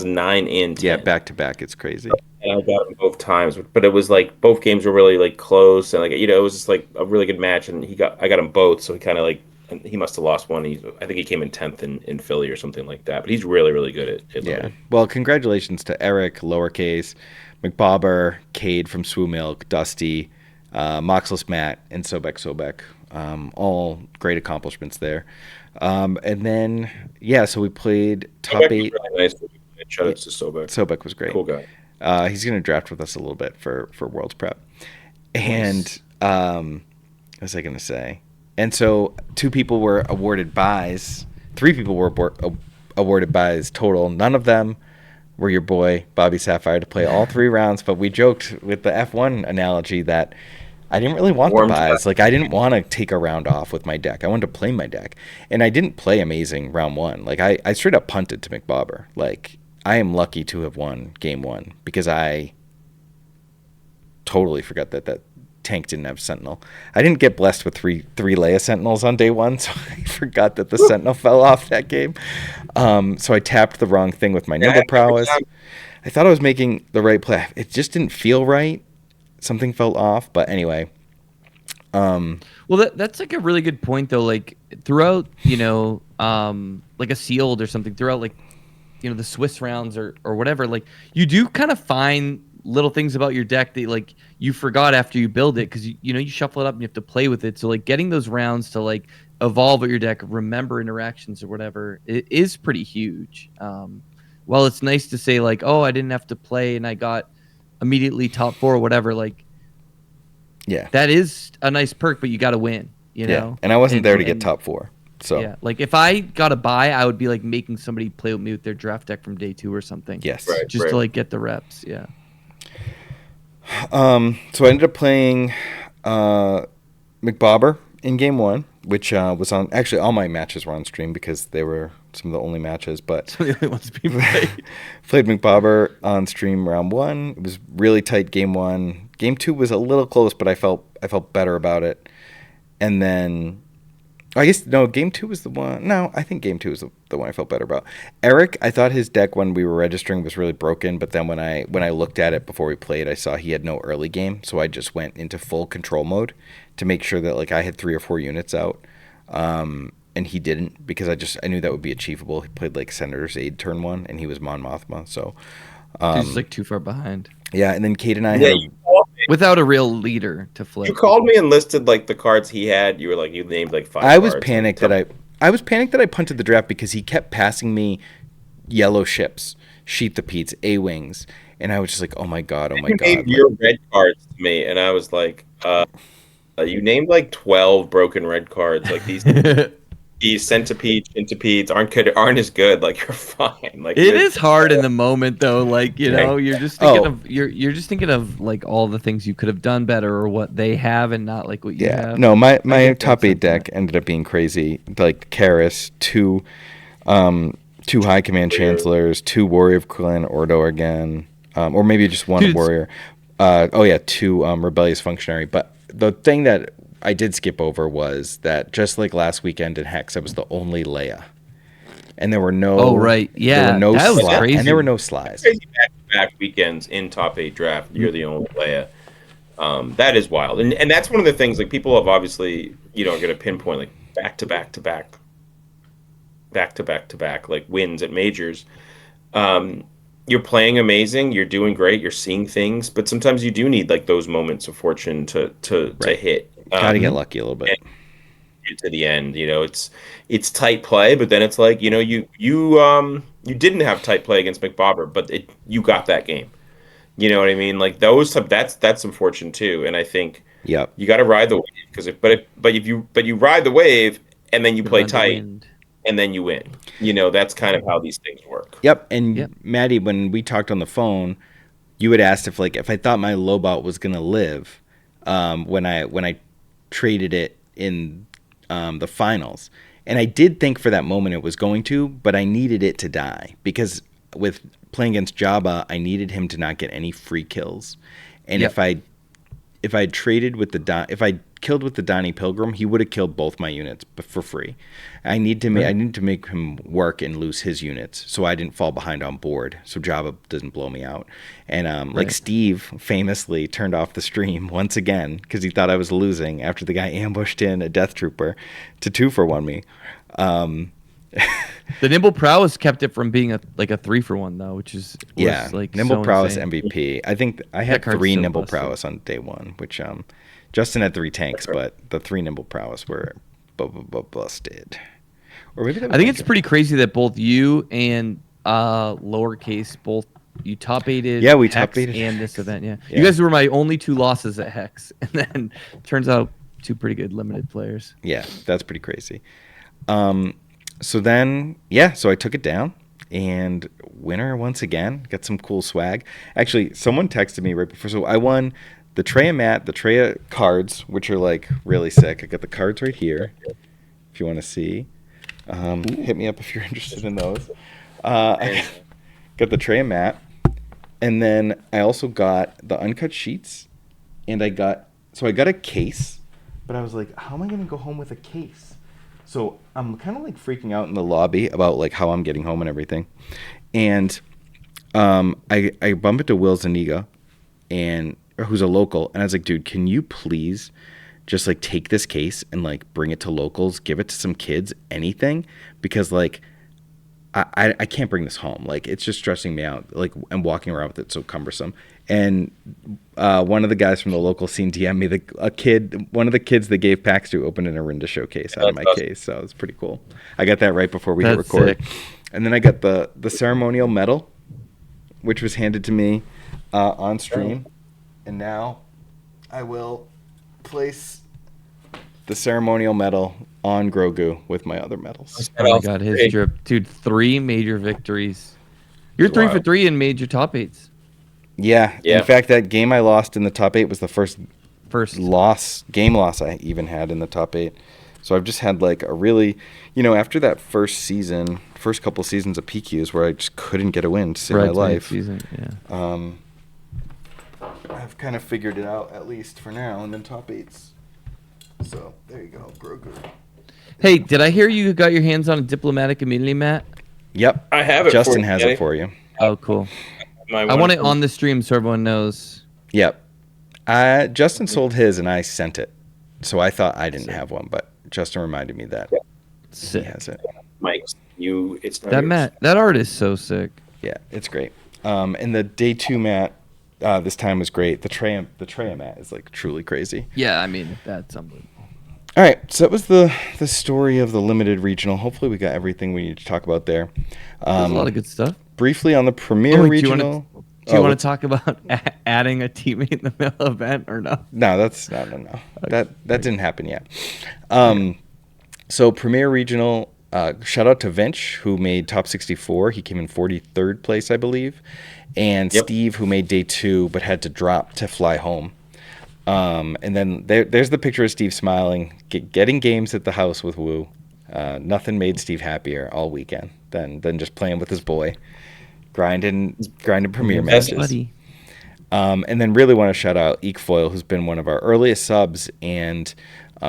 [SPEAKER 2] 9 and 10.
[SPEAKER 1] Yeah, back to back. It's crazy.
[SPEAKER 2] And I got him both times, but it was like both games were really like close, and like it was just like a really good match, and I got him both, so he kind of like, he must have lost one. I think he came in 10th in Philly or something like that. But he's really, really good at
[SPEAKER 1] yeah. Well, congratulations to Eric, lowercase, McBobber, Cade from SWU Milk, Dusty, Moxless Matt, and Sobek. All great accomplishments there. And then, so we played top 8.
[SPEAKER 2] Really nice. Shout out to Sobek.
[SPEAKER 1] Sobek was great.
[SPEAKER 2] Cool guy.
[SPEAKER 1] He's going to draft with us a little bit for World's Prep. And what was I going to say? And so 2 people were awarded buys. 3 people were awarded buys total. None of them were your boy, Bobby Sapphire, to play all 3 rounds. But we joked with the F1 analogy that I didn't really want the buys. Like, I didn't want to take a round off with my deck. I wanted to play my deck. And I didn't play amazing round 1. Like, I straight up punted to McBobber. Like, I am lucky to have won game 1 because I totally forgot that tank didn't have Sentinel. I didn't get blessed with three Leia Sentinels on day 1, so I forgot that the Sentinel fell off that game. So I tapped the wrong thing with my Nimble Prowess. I thought I was making the right play. It just didn't feel right. Something felt off, but anyway.
[SPEAKER 3] Well, that's like a really good point, though. Like throughout, like a sealed or something, throughout like, the Swiss rounds or whatever, like you do kind of find little things about your deck that like you forgot after you build it because you shuffle it up and you have to play with it. So like getting those rounds to like evolve at your deck, remember interactions or whatever, it is pretty huge. While it's nice to say like, oh, I didn't have to play and I got immediately top 4 or whatever, like
[SPEAKER 1] yeah,
[SPEAKER 3] that is a nice perk, but you got to win, know.
[SPEAKER 1] And I wasn't there to get top 4. So
[SPEAKER 3] yeah, like if I got a buy, I would be like making somebody play with me with their draft deck from day 2 or something.
[SPEAKER 1] Yes,
[SPEAKER 3] just to like get the reps. Yeah.
[SPEAKER 1] So I ended up playing McBobber in game 1, which was on. Actually, all my matches were on stream because they were some of the only matches. But
[SPEAKER 3] some of the only ones being played.
[SPEAKER 1] Played McBobber on stream round 1. It was really tight game 1. Game 2 was a little close, but I felt better about it. And then I guess no, game 2 was the one. No, I think game 2 was the one I felt better about. Eric, I thought his deck when we were registering was really broken, but then when I looked at it before we played, I saw he had no early game, so I just went into full control mode to make sure that like I had 3 or 4 units out, and he didn't because I knew that would be achievable. He played like Senator's Aid turn 1, and he was Mon Mothma, so
[SPEAKER 3] he's like too far behind.
[SPEAKER 1] Yeah, and then Kate and I had
[SPEAKER 3] without a real leader to flip.
[SPEAKER 2] You called me and listed like the cards he had. You were like, you named like 5
[SPEAKER 1] I was
[SPEAKER 2] cards.
[SPEAKER 1] panicked that I punted the draft because he kept passing me yellow ships, Sheath the Pete's, A-Wings, and I was just like, oh my god.
[SPEAKER 2] You named your red cards to me, and I was like, you named like 12 broken red cards. Like these centipedes aren't as good. Like you're fine. Like
[SPEAKER 3] it is hard in the moment though. Like you're just thinking of you're just thinking of like all the things you could have done better or what they have and not like what you have.
[SPEAKER 1] No, my top 8 deck ended up being crazy. Like Karis, 2 High Command Chancellors, 2 Warrior of Clan Ordo again, or maybe just 1 Warrior. 2 Rebellious Functionary. But the thing that I did skip over was that just like last weekend in Hex, I was the only Leia, and there were no.
[SPEAKER 3] Oh right, yeah,
[SPEAKER 1] there were no
[SPEAKER 3] that was crazy.
[SPEAKER 1] And there were no slides.
[SPEAKER 2] Crazy back weekends in top 8 draft. You're the only Leia. That is wild, and that's one of the things like people have obviously are going to pinpoint like back to back like wins at majors. You're playing amazing. You're doing great. You're seeing things, but sometimes you do need like those moments of fortune to hit.
[SPEAKER 1] Gotta get lucky a little bit.
[SPEAKER 2] To the end, it's tight play, but then it's like you didn't have tight play against McBobber, but you got that game. You know what I mean? Like that's some fortune too, and I think you got to ride the wave but you ride the wave and then you play tight and then you win. That's kind of how these things work.
[SPEAKER 1] Yep, and Maddie, when we talked on the phone, you had asked if I thought my Lobot was gonna live when I traded it in the finals, and I did think for that moment it was going to, but I needed it to die because with playing against Jabba, I needed him to not get any free kills, and if I traded with if I killed with the Donnie Pilgrim, he would have killed both my units for free. I need to make him work and lose his units so I didn't fall behind on board, so Jabba doesn't blow me out. And like Steve famously turned off the stream once again because he thought I was losing after the guy ambushed in a Death Trooper to 2-for-1 me.
[SPEAKER 3] The Nimble Prowess kept it from being a 3-for-1 though, which was like
[SPEAKER 1] Nimble
[SPEAKER 3] so
[SPEAKER 1] Prowess
[SPEAKER 3] insane.
[SPEAKER 1] MVP. I think I had 3 Nimble Prowess on day 1, which Justin had 3 tanks, but the 3 Nimble Prowess were busted. Or maybe
[SPEAKER 3] I think it's pretty crazy that both you and lowercase both You top aided.
[SPEAKER 1] Yeah, we
[SPEAKER 3] Hex
[SPEAKER 1] top aided
[SPEAKER 3] and this
[SPEAKER 1] Hex.
[SPEAKER 3] event. Yeah.
[SPEAKER 1] Yeah.
[SPEAKER 3] You guys were my only 2 losses at Hex, and then turns out 2 pretty good limited players.
[SPEAKER 1] Yeah, that's pretty crazy. So then, so I took it down and winner once again. Got some cool swag. Actually, someone texted me right before. So I won the Treya mat, the Treya cards, which are like really sick. I got the cards right here. If you want to see, hit me up if you're interested in those. I got the Treya mat, and then I also got the uncut sheets, and I got a case, but I was like, how am I gonna go home with a case? So I'm kind of like freaking out in the lobby about like how I'm getting home and everything, and I bump into Will Zaniga, who's a local, and I was like, dude, can you please just like take this case and like bring it to locals, give it to some kids, anything, because like I can't bring this home. Like it's just stressing me out. Like I'm walking around with it so cumbersome. And one of the guys from the local scene DM'd me one of the kids that gave packs to opened an Arinda showcase out of my case. So it's pretty cool. I got that right before we hit record. Sick. And then I got the ceremonial medal, which was handed to me on stream. And now I will place the ceremonial medal on Grogu with my other medals.
[SPEAKER 3] Oh my god, his drip. Dude, 3 major victories. You're 3 for 3 in major top 8s.
[SPEAKER 1] Yeah. In fact, that game I lost in the top 8 was the first game loss I even had in the top 8. So I've just had like a really, after that first couple seasons of PQs where I just couldn't get a win to save my life.
[SPEAKER 3] Season, yeah.
[SPEAKER 1] I've kind of figured it out, at least for now, and then top 8s. So there you go, Grogu.
[SPEAKER 3] Hey, did I hear you got your hands on a diplomatic immunity mat?
[SPEAKER 1] Yep.
[SPEAKER 2] I have it.
[SPEAKER 1] Justin has it for you.
[SPEAKER 3] Oh, cool. I want it on the stream so everyone knows.
[SPEAKER 1] Yep. Justin sold his and I sent it. So I thought I didn't have one, but Justin reminded me that he has it.
[SPEAKER 2] Mike, it's not
[SPEAKER 3] that
[SPEAKER 2] yours.
[SPEAKER 3] mat. That art is so sick.
[SPEAKER 1] Yeah, it's great. And the day 2 mat this time was great. The Treya mat is like truly crazy.
[SPEAKER 3] Yeah, I mean that's unbelievable.
[SPEAKER 1] All right, so that was the story of the limited regional. Hopefully, we got everything we need to talk about there.
[SPEAKER 3] There's a lot of good stuff.
[SPEAKER 1] Briefly on the premier regional.
[SPEAKER 3] Do you want to talk about adding a teammate in the middle event or no?
[SPEAKER 1] No, no. That didn't happen yet. So premier regional. Shout out to Vinch, who made top 64. He came in 43rd place, I believe, and Steve, who made day 2 but had to drop to fly home. And then there's the picture of Steve smiling, getting games at the house with Wu. Nothing made Steve happier all weekend than just playing with his boy, grinding premier matches.
[SPEAKER 3] Buddy.
[SPEAKER 1] And then really want to shout out Eekfoil, who's been one of our earliest subs, and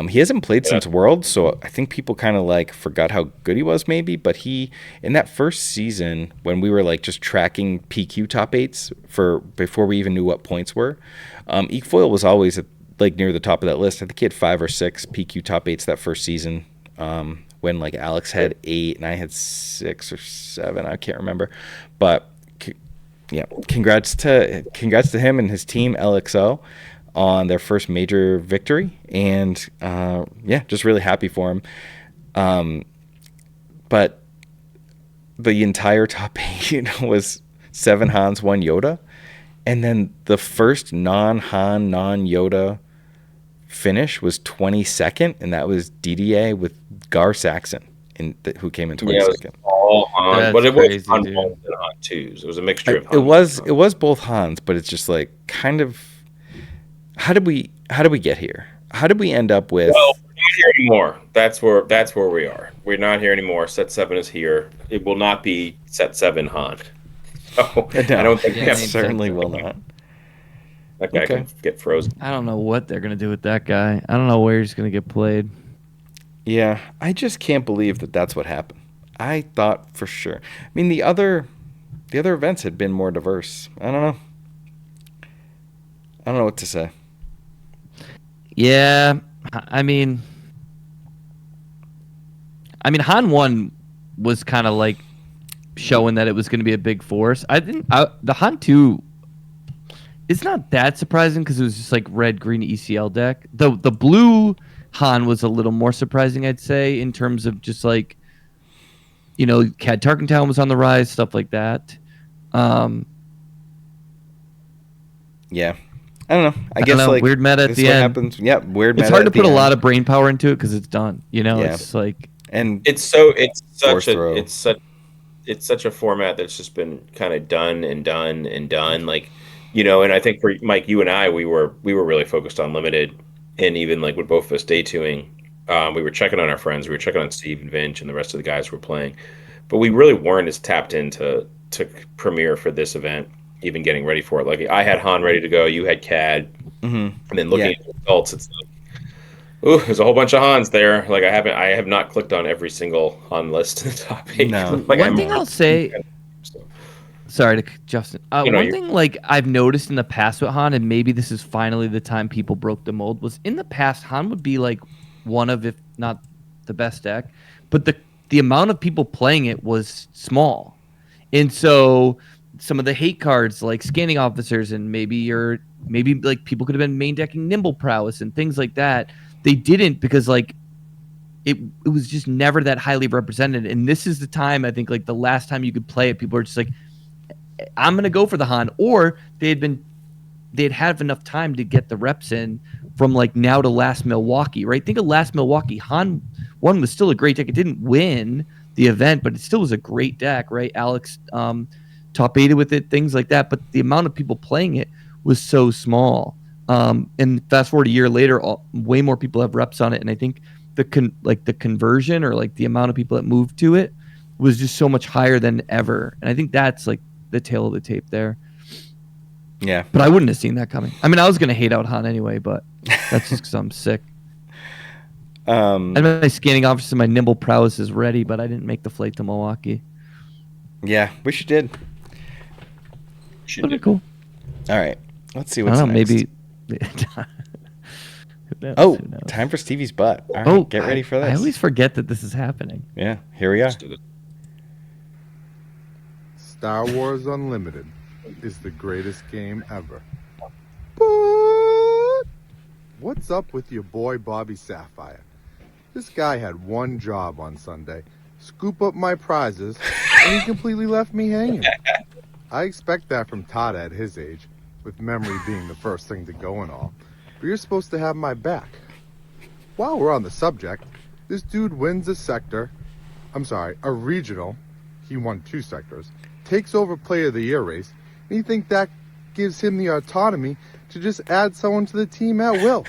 [SPEAKER 1] he hasn't played since Worlds, so I think people kind of like forgot how good he was maybe, but he, in that first season when we were like just tracking PQ top 8s before we even knew what points were, Eekfoil was always like near the top of that list. I think he had 5 or 6 PQ top 8s that first season, when like Alex had 8 and I had 6 or 7, I can't remember, but yeah, congrats to him and his team LXO on their first major victory, and just really happy for him. But the entire top 8 was 7 Hans, 1 Yoda, and then the first non-Han, non-Yoda finish was 22nd, and that was DDA with Gar Saxon, who came in 22nd.
[SPEAKER 2] Yeah, it was all Han, but it was Han 1s and Han 2s. It was a mixture of Han.
[SPEAKER 1] It was both Hans, but it's just like kind of. How did we get here? How did we end up with?
[SPEAKER 2] Well, we're not here anymore. That's where we are. We're not here anymore. Set 7 is here. It will not be Set 7 Han. So,
[SPEAKER 1] no,
[SPEAKER 2] I don't think
[SPEAKER 1] it certainly will not.
[SPEAKER 2] That guy can get frozen.
[SPEAKER 3] I don't know what they're gonna do with that guy. I don't know where he's gonna get played.
[SPEAKER 1] Yeah, I just can't believe that that's what happened. I thought for sure. I mean, the other events had been more diverse. I don't know what to say.
[SPEAKER 3] Yeah, I mean, Han 1 was kind of like showing that it was going to be a big force. I think the Han 2, it's not that surprising because it was just like red green ECL deck. The blue Han was a little more surprising, I'd say, in terms of just like, Cad Tarkentown was on the rise, stuff like that.
[SPEAKER 1] Yeah. I don't know. I guess
[SPEAKER 3] know,
[SPEAKER 1] like
[SPEAKER 3] weird meta at
[SPEAKER 1] this
[SPEAKER 3] the
[SPEAKER 1] is what
[SPEAKER 3] end.
[SPEAKER 1] happens. Yeah, weird
[SPEAKER 3] It's
[SPEAKER 1] meta
[SPEAKER 3] hard to
[SPEAKER 1] at the
[SPEAKER 3] put a
[SPEAKER 1] end.
[SPEAKER 3] lot of brain power into it because it's done.
[SPEAKER 1] Yeah.
[SPEAKER 3] It's like
[SPEAKER 1] And
[SPEAKER 2] it's
[SPEAKER 1] force throw.
[SPEAKER 2] such a format that's just been kind of done and done and done. Like, and I think for Mike, you and I, we were really focused on limited, and even like with both of us day twoing, we were checking on our friends. We were checking on Steve and Vince and the rest of the guys who were playing, but we really weren't as tapped into to Premiere for this event, even getting ready for it. Like I had Han ready to go, you had CAD,
[SPEAKER 1] Mm-hmm.
[SPEAKER 2] and then looking at the results, it's like, ooh, there's a whole bunch of Hans there. Like I have not clicked on every single Han list in the top 8.
[SPEAKER 1] No.
[SPEAKER 2] Like
[SPEAKER 3] one thing I'll say. Sorry to Justin. One thing like I've noticed in the past with Han, and maybe this is finally the time people broke the mold, was in the past Han would be like one of, if not the best deck, but the amount of people playing it was small, and so some of the hate cards like scanning officers and maybe like people could have been main decking nimble prowess and things like that. They didn't because like it was just never that highly represented, and this is the time I think like the last time you could play it, people are just like, I'm going to go for the Han, or they'd have enough time to get the reps in from like now to last Milwaukee, right? Think of last Milwaukee. Han 1 was still a great deck. It didn't win the event, but it still was a great deck, right? Alex top 8 with it, things like that. But the amount of people playing it was so small. And fast forward a year later, way more people have reps on it. And I think the conversion or like the amount of people that moved to it was just so much higher than ever. And I think that's like the tail of the tape there.
[SPEAKER 1] Yeah.
[SPEAKER 3] But I wouldn't have seen that coming. I mean, I was going to hate out Han anyway, but that's just because I'm sick. And my scanning officer and my nimble prowess is ready, but I didn't make the flight to Milwaukee.
[SPEAKER 1] Yeah, wish you did.
[SPEAKER 3] That'd be cool.
[SPEAKER 1] All right. Let's see what's
[SPEAKER 3] I don't know,
[SPEAKER 1] next.
[SPEAKER 3] maybe.
[SPEAKER 1] Oh, time for Stevie's butt. All right, get ready for this.
[SPEAKER 3] I always forget that this is happening.
[SPEAKER 1] Yeah, here we are.
[SPEAKER 4] Star Wars Unlimited is the greatest game ever. But what's up with your boy Bobby Sapphire? This guy had one job on Sunday, scoop up my prizes, and he completely left me hanging. I expect that from Todd at his age, with memory being the first thing to go and all. But you're supposed to have my back. While we're on the subject, this dude wins a regional. He won 2 sectors. Takes over Player of the Year race, and you think that gives him the autonomy to just add someone to the team at will.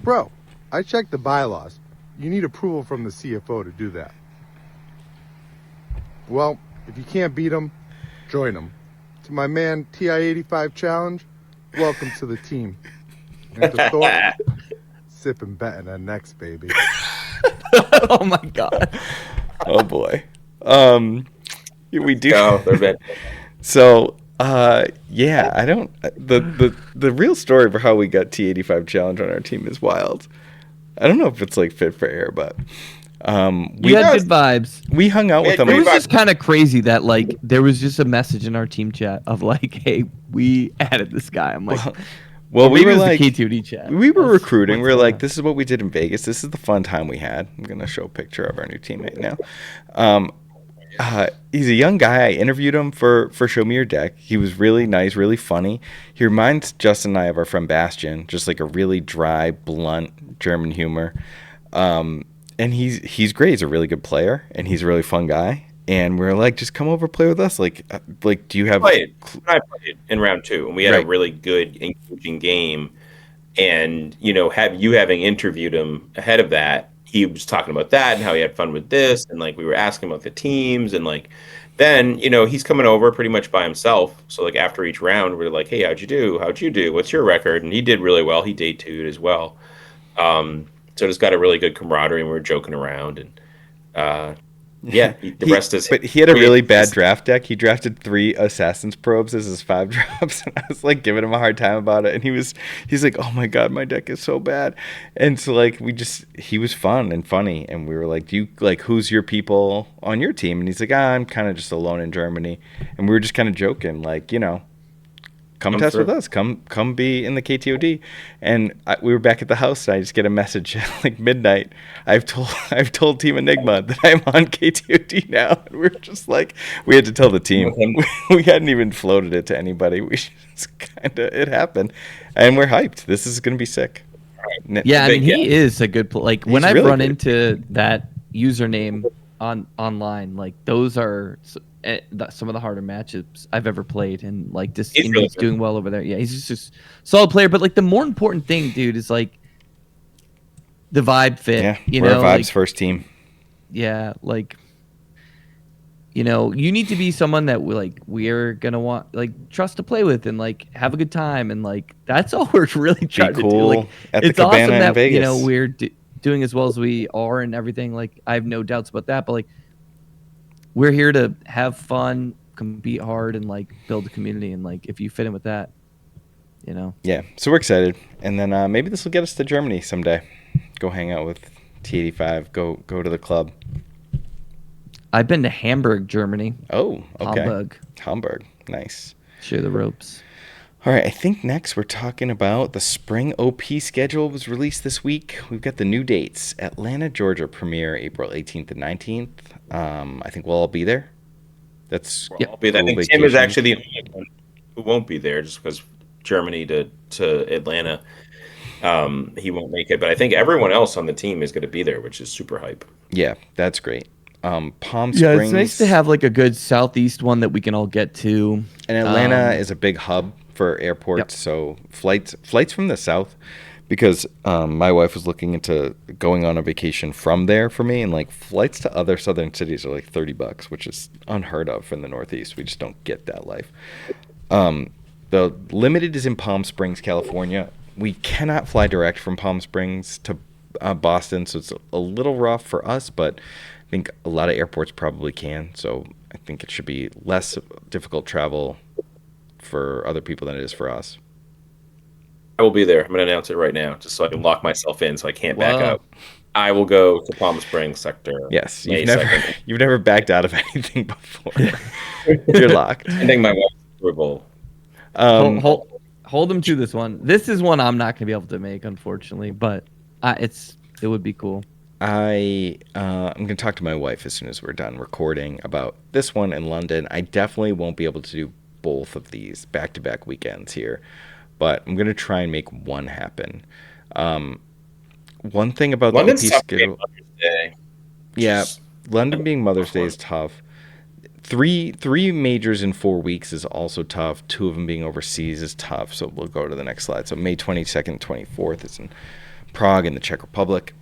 [SPEAKER 4] Bro, I checked the bylaws. You need approval from the CFO to do that. Well, if you can't beat him, join him. To my man TI-85 Challenge, welcome to the team. And to Thor, sip and bet in the next, baby.
[SPEAKER 3] Oh my god.
[SPEAKER 1] Oh boy. We do.
[SPEAKER 2] No, they're bad.
[SPEAKER 1] So, yeah, I don't. The real story for how we got T85 Challenge on our team is wild. I don't know if it's like fit for air, but
[SPEAKER 3] we had good vibes.
[SPEAKER 1] We hung out with them.
[SPEAKER 3] It was just kind of crazy that like there was just a message in our team chat of like, "Hey, we added this guy." I'm like,
[SPEAKER 1] well, we were
[SPEAKER 3] like
[SPEAKER 1] the
[SPEAKER 3] KTOD chat.
[SPEAKER 1] We were recruiting. We were like, "This is what we did in Vegas. This is the fun time we had." I'm gonna show a picture of our new teammate now. He's a young guy. I interviewed him for Show Me Your Deck. He was really nice, really funny. He reminds Justin and I of our friend Bastian, just like a really dry, blunt German humor. And he's great. He's a really good player, and he's a really fun guy. And we were like, just come over, play with us. Like, do you have?
[SPEAKER 2] I played in round 2, and we had a really good, engaging game. And having interviewed him ahead of that, he was talking about that and how he had fun with this, and like we were asking about the teams, and like then he's coming over pretty much by himself. So like after each round, we're like, hey, how'd you do? What's your record? And he did really well. He day 2'd as well. So just got a really good camaraderie, and we were joking around, and the rest is.
[SPEAKER 1] But he had a really bad draft deck. He drafted 3 Assassin's Probes as his 5 drops, and I was like giving him a hard time about it. And he's like, "Oh my god, my deck is so bad." And so like he was fun and funny, and we were like, "Do you like who's your people on your team?" And he's like, "I'm kind of just alone in Germany." And we were just kind of joking, like come test
[SPEAKER 2] through.
[SPEAKER 1] with us. Come be in the KTOD. And we were back at the house, and I just get a message at like midnight. I've told Team Enigma that I'm on KTOD now. And we're just like, we had to tell the team. We hadn't even floated it to anybody. We just it happened, and we're hyped. This is gonna be sick.
[SPEAKER 3] Yeah, I mean, he is a good like when I've
[SPEAKER 1] really
[SPEAKER 3] run
[SPEAKER 1] good.
[SPEAKER 3] into that username online, like those are some of the harder matchups I've ever played, and like just he's doing well over there. Yeah, he's just a solid player. But like the more important thing, dude, is like the vibe fit.
[SPEAKER 1] Yeah,
[SPEAKER 3] you
[SPEAKER 1] we're
[SPEAKER 3] know,
[SPEAKER 1] a vibes
[SPEAKER 3] like,
[SPEAKER 1] first team.
[SPEAKER 3] Yeah, like you know, you need to be someone that we're gonna want trust to play with and like have a good time, and like that's all we're really trying to do. Like
[SPEAKER 1] at the
[SPEAKER 3] it's awesome
[SPEAKER 1] Cabana in
[SPEAKER 3] that
[SPEAKER 1] Vegas.
[SPEAKER 3] we're doing as well as we are and everything. Like I have no doubts about that, but like we're here to have fun, compete hard, and like build a community. And like if you fit in with that, you know.
[SPEAKER 1] Yeah, so we're excited, and then maybe this will get us to Germany someday. Go hang out with T85. Go to the club.
[SPEAKER 3] I've been to Hamburg, Germany.
[SPEAKER 1] Oh, okay.
[SPEAKER 3] Hamburg.
[SPEAKER 1] Nice.
[SPEAKER 3] Share the ropes.
[SPEAKER 1] All right, I think next we're talking about the spring OP schedule was released this week. We've got the new dates. Atlanta, Georgia premiere April 18th and 19th. I think we'll all be there.
[SPEAKER 2] I'll be there. I think Tim is actually the only one who won't be there just because Germany to Atlanta. He won't make it, but I think everyone else on the team is going to be there, which is super hype.
[SPEAKER 1] Yeah, that's great. Palm Springs.
[SPEAKER 3] Yeah, it's nice to have like a good southeast one that we can all get to.
[SPEAKER 1] And Atlanta is a big hub for airports, so flights from the south, because my wife was looking into going on a vacation from there for me, and like flights to other southern cities are like $30, which is unheard of in the Northeast. We just don't get that life. The limited is in Palm Springs, California. We cannot fly direct from Palm Springs to Boston, so it's a little rough for us, but I think a lot of airports probably can, so I think it should be less difficult travel for other people than it is for us.
[SPEAKER 2] I will be there. I'm going to announce it right now, just so I can lock myself in so I can't back out. I will go to Palm Springs sector.
[SPEAKER 1] Yes, you've never backed out of anything before. You're locked.
[SPEAKER 2] I think my wife's approval.
[SPEAKER 3] Hold them to this one. This is one I'm not going to be able to make, unfortunately, but it would be cool.
[SPEAKER 1] I'm going to talk to my wife as soon as we're done recording about this one in London. I definitely won't be able to do both of these back-to-back weekends here, but I'm going to try and make one happen. One thing about
[SPEAKER 2] London's
[SPEAKER 1] the OP schedule, yeah, London being Mother's Day is tough. Three majors in 4 weeks is also tough. 2 of them being overseas is tough. So we'll go to the next slide. So May 22nd, 24th is in Prague in the Czech Republic.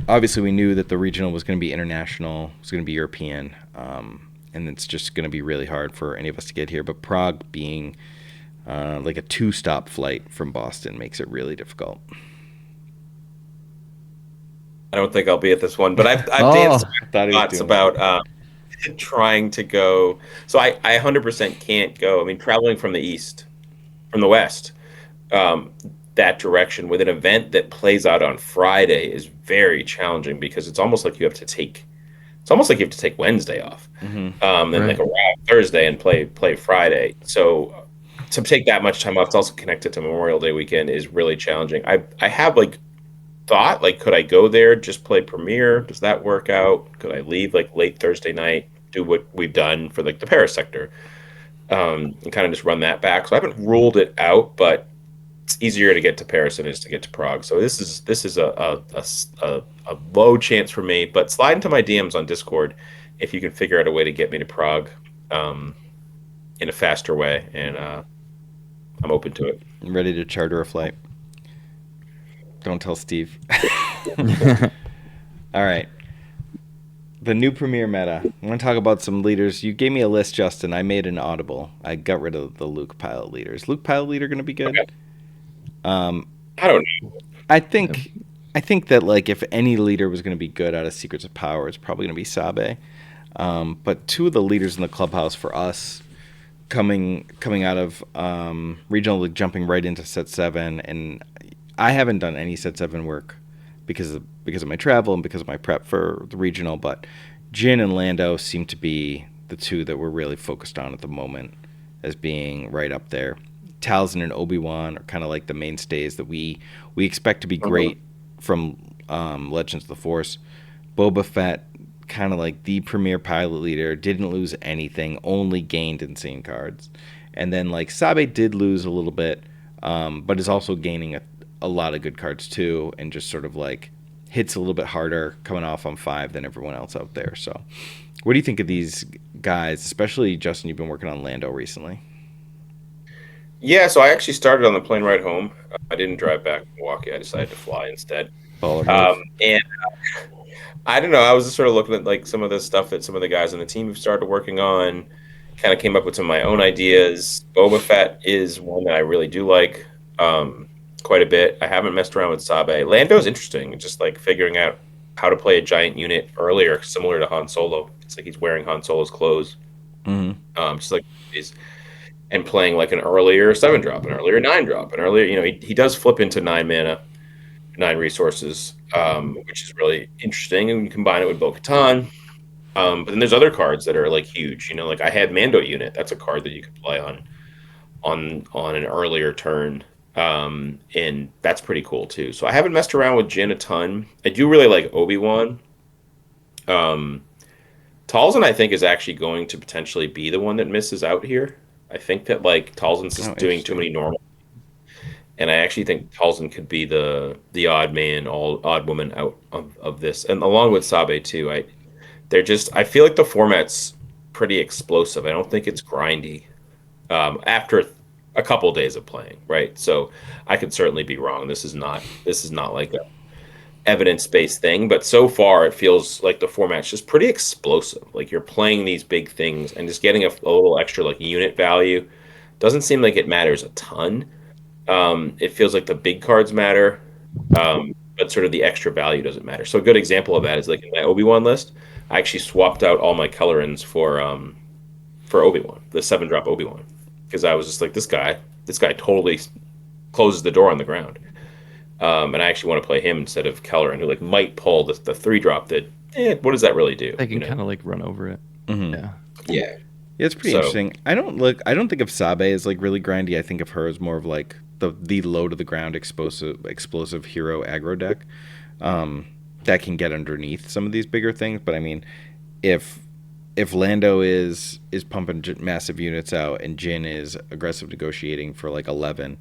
[SPEAKER 1] Obviously, we knew that the regional was going to be international, it was going to be European, and it's just going to be really hard for any of us to get here. But Prague being like a 2-stop flight from Boston makes it really difficult.
[SPEAKER 2] I don't think I'll be at this one, but I've danced thoughts about trying to go. So I 100% can't go. I mean, traveling from the west, that direction with an event that plays out on Friday is very challenging because it's almost like you have to take Wednesday off, then like arrive Thursday and play Friday. So to take that much time off, it's also connected to Memorial Day weekend, is really challenging. I have thought, could I go there, just play Premier? Does that work out? Could I leave late Thursday night, do what we've done for the Paris sector, and kind of just run that back? So I haven't ruled it out, but it's easier to get to Paris than it is to get to Prague. So this is a low chance for me. But slide into my DMs on Discord if you can figure out a way to get me to Prague in a faster way, and I'm open to it.
[SPEAKER 1] I'm ready to charter a flight. Don't tell Steve. All right. The new Premier meta. I want to talk about some leaders. You gave me a list, Justin. I made an audible. I got rid of the Luke Pilot leaders. Luke Pilot leader going to be good? Okay.
[SPEAKER 2] I don't know.
[SPEAKER 1] I think that if any leader was going to be good out of Secrets of Power, it's probably going to be Sabe. But 2 of the leaders in the clubhouse for us coming out of regional league, jumping right into set 7, and I haven't done any set 7 work because of my travel and because of my prep for the regional, but Jin and Lando seem to be the 2 that we're really focused on at the moment as being right up there. Talzin and Obi-Wan are kind of like the mainstays that we expect to be great from Legends of the Force. Boba Fett, kind of like the premier pilot leader, didn't lose anything, only gained insane cards. And then like Sabe did lose a little bit, but is also gaining a lot of good cards too, and just sort of like hits a little bit harder coming off on 5 than everyone else out there. So what do you think of these guys, especially Justin, you've been working on Lando recently?
[SPEAKER 2] Yeah, so I actually started on the plane ride home. I didn't drive back to Milwaukee. I decided to fly instead. And I don't know. I was just sort of looking at like some of the stuff that some of the guys on the team have started working on. Kind of came up with some of my own ideas. Boba Fett is one that I really do like quite a bit. I haven't messed around with Sabe. Lando's interesting. Just like figuring out how to play a giant unit earlier, similar to Han Solo. It's like he's wearing Han Solo's clothes. Just like he's and playing like an earlier 7-drop, an earlier 9-drop, an earlier, he does flip into 9 mana, 9 resources, which is really interesting. And you combine it with Bo-Katan. But then there's other cards that are like huge, like I had Mando unit. That's a card that you could play on an earlier turn. And that's pretty cool too. So I haven't messed around with Jin a ton. I do really like Obi-Wan. Talzin, I think, is actually going to potentially be the one that misses out here. I think that like Talzin's just doing too many normal, and I actually think Talzin could be the odd man, odd woman out of this, and along with Sabe too. I feel like the format's pretty explosive. I don't think it's grindy after a couple of days of playing, right? So I could certainly be wrong. This is not like a evidence-based thing, but so far it feels like the format's just pretty explosive. Like you're playing these big things and just getting a little extra like unit value doesn't seem like it matters a ton. It feels like the big cards matter, but sort of the extra value doesn't matter. So a good example of that is like in my Obi-Wan list, I actually swapped out all my colorins for Obi-Wan, the 7-drop Obi-Wan, because I was just like, this guy totally closes the door on the ground. And I actually want to play him instead of Kelleran, who like might pull the 3-drop that, what does that really do?
[SPEAKER 3] They can kind of like run over it.
[SPEAKER 1] Mm-hmm.
[SPEAKER 2] Yeah.
[SPEAKER 1] It's pretty interesting. I don't think of Sabe as like really grindy. I think of her as more of like the low to the ground explosive hero aggro deck that can get underneath some of these bigger things. But I mean, if Lando is pumping massive units out and Jin is aggressive negotiating for like 11,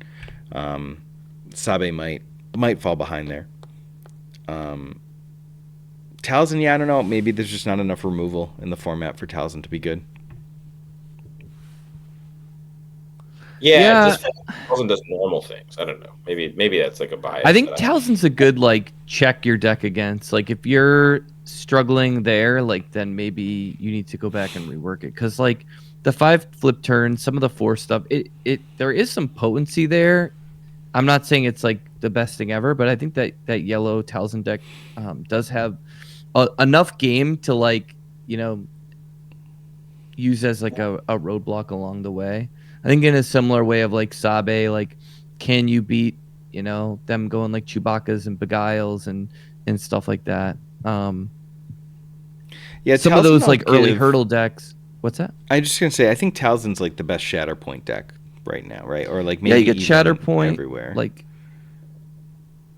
[SPEAKER 1] Sabe might fall behind there. Talzin, yeah, I don't know. Maybe there's just not enough removal in the format for Talzin to be good.
[SPEAKER 2] Yeah. Just Talzin does normal things. I don't know. Maybe that's like a bias.
[SPEAKER 3] I think Talzin's a good like check your deck against. Like if you're struggling there, like then maybe you need to go back and rework it, because like the 5 flip turns, some of the 4 stuff, it there is some potency there. I'm not saying it's like the best thing ever, but I think that yellow Talzin deck does have enough game to like use as like a roadblock along the way. I think in a similar way of like Sabe, like can you beat them going like Chewbacca's and Beguiles and stuff like that.
[SPEAKER 1] Yeah,
[SPEAKER 3] some
[SPEAKER 1] Talzin
[SPEAKER 3] of those like early
[SPEAKER 1] give...
[SPEAKER 3] hurdle decks. What's that?
[SPEAKER 1] I'm just gonna say I think Talzin's like the best Shatterpoint deck right now, right? Or like maybe
[SPEAKER 3] yeah, you get Shatterpoint
[SPEAKER 1] everywhere.
[SPEAKER 3] Like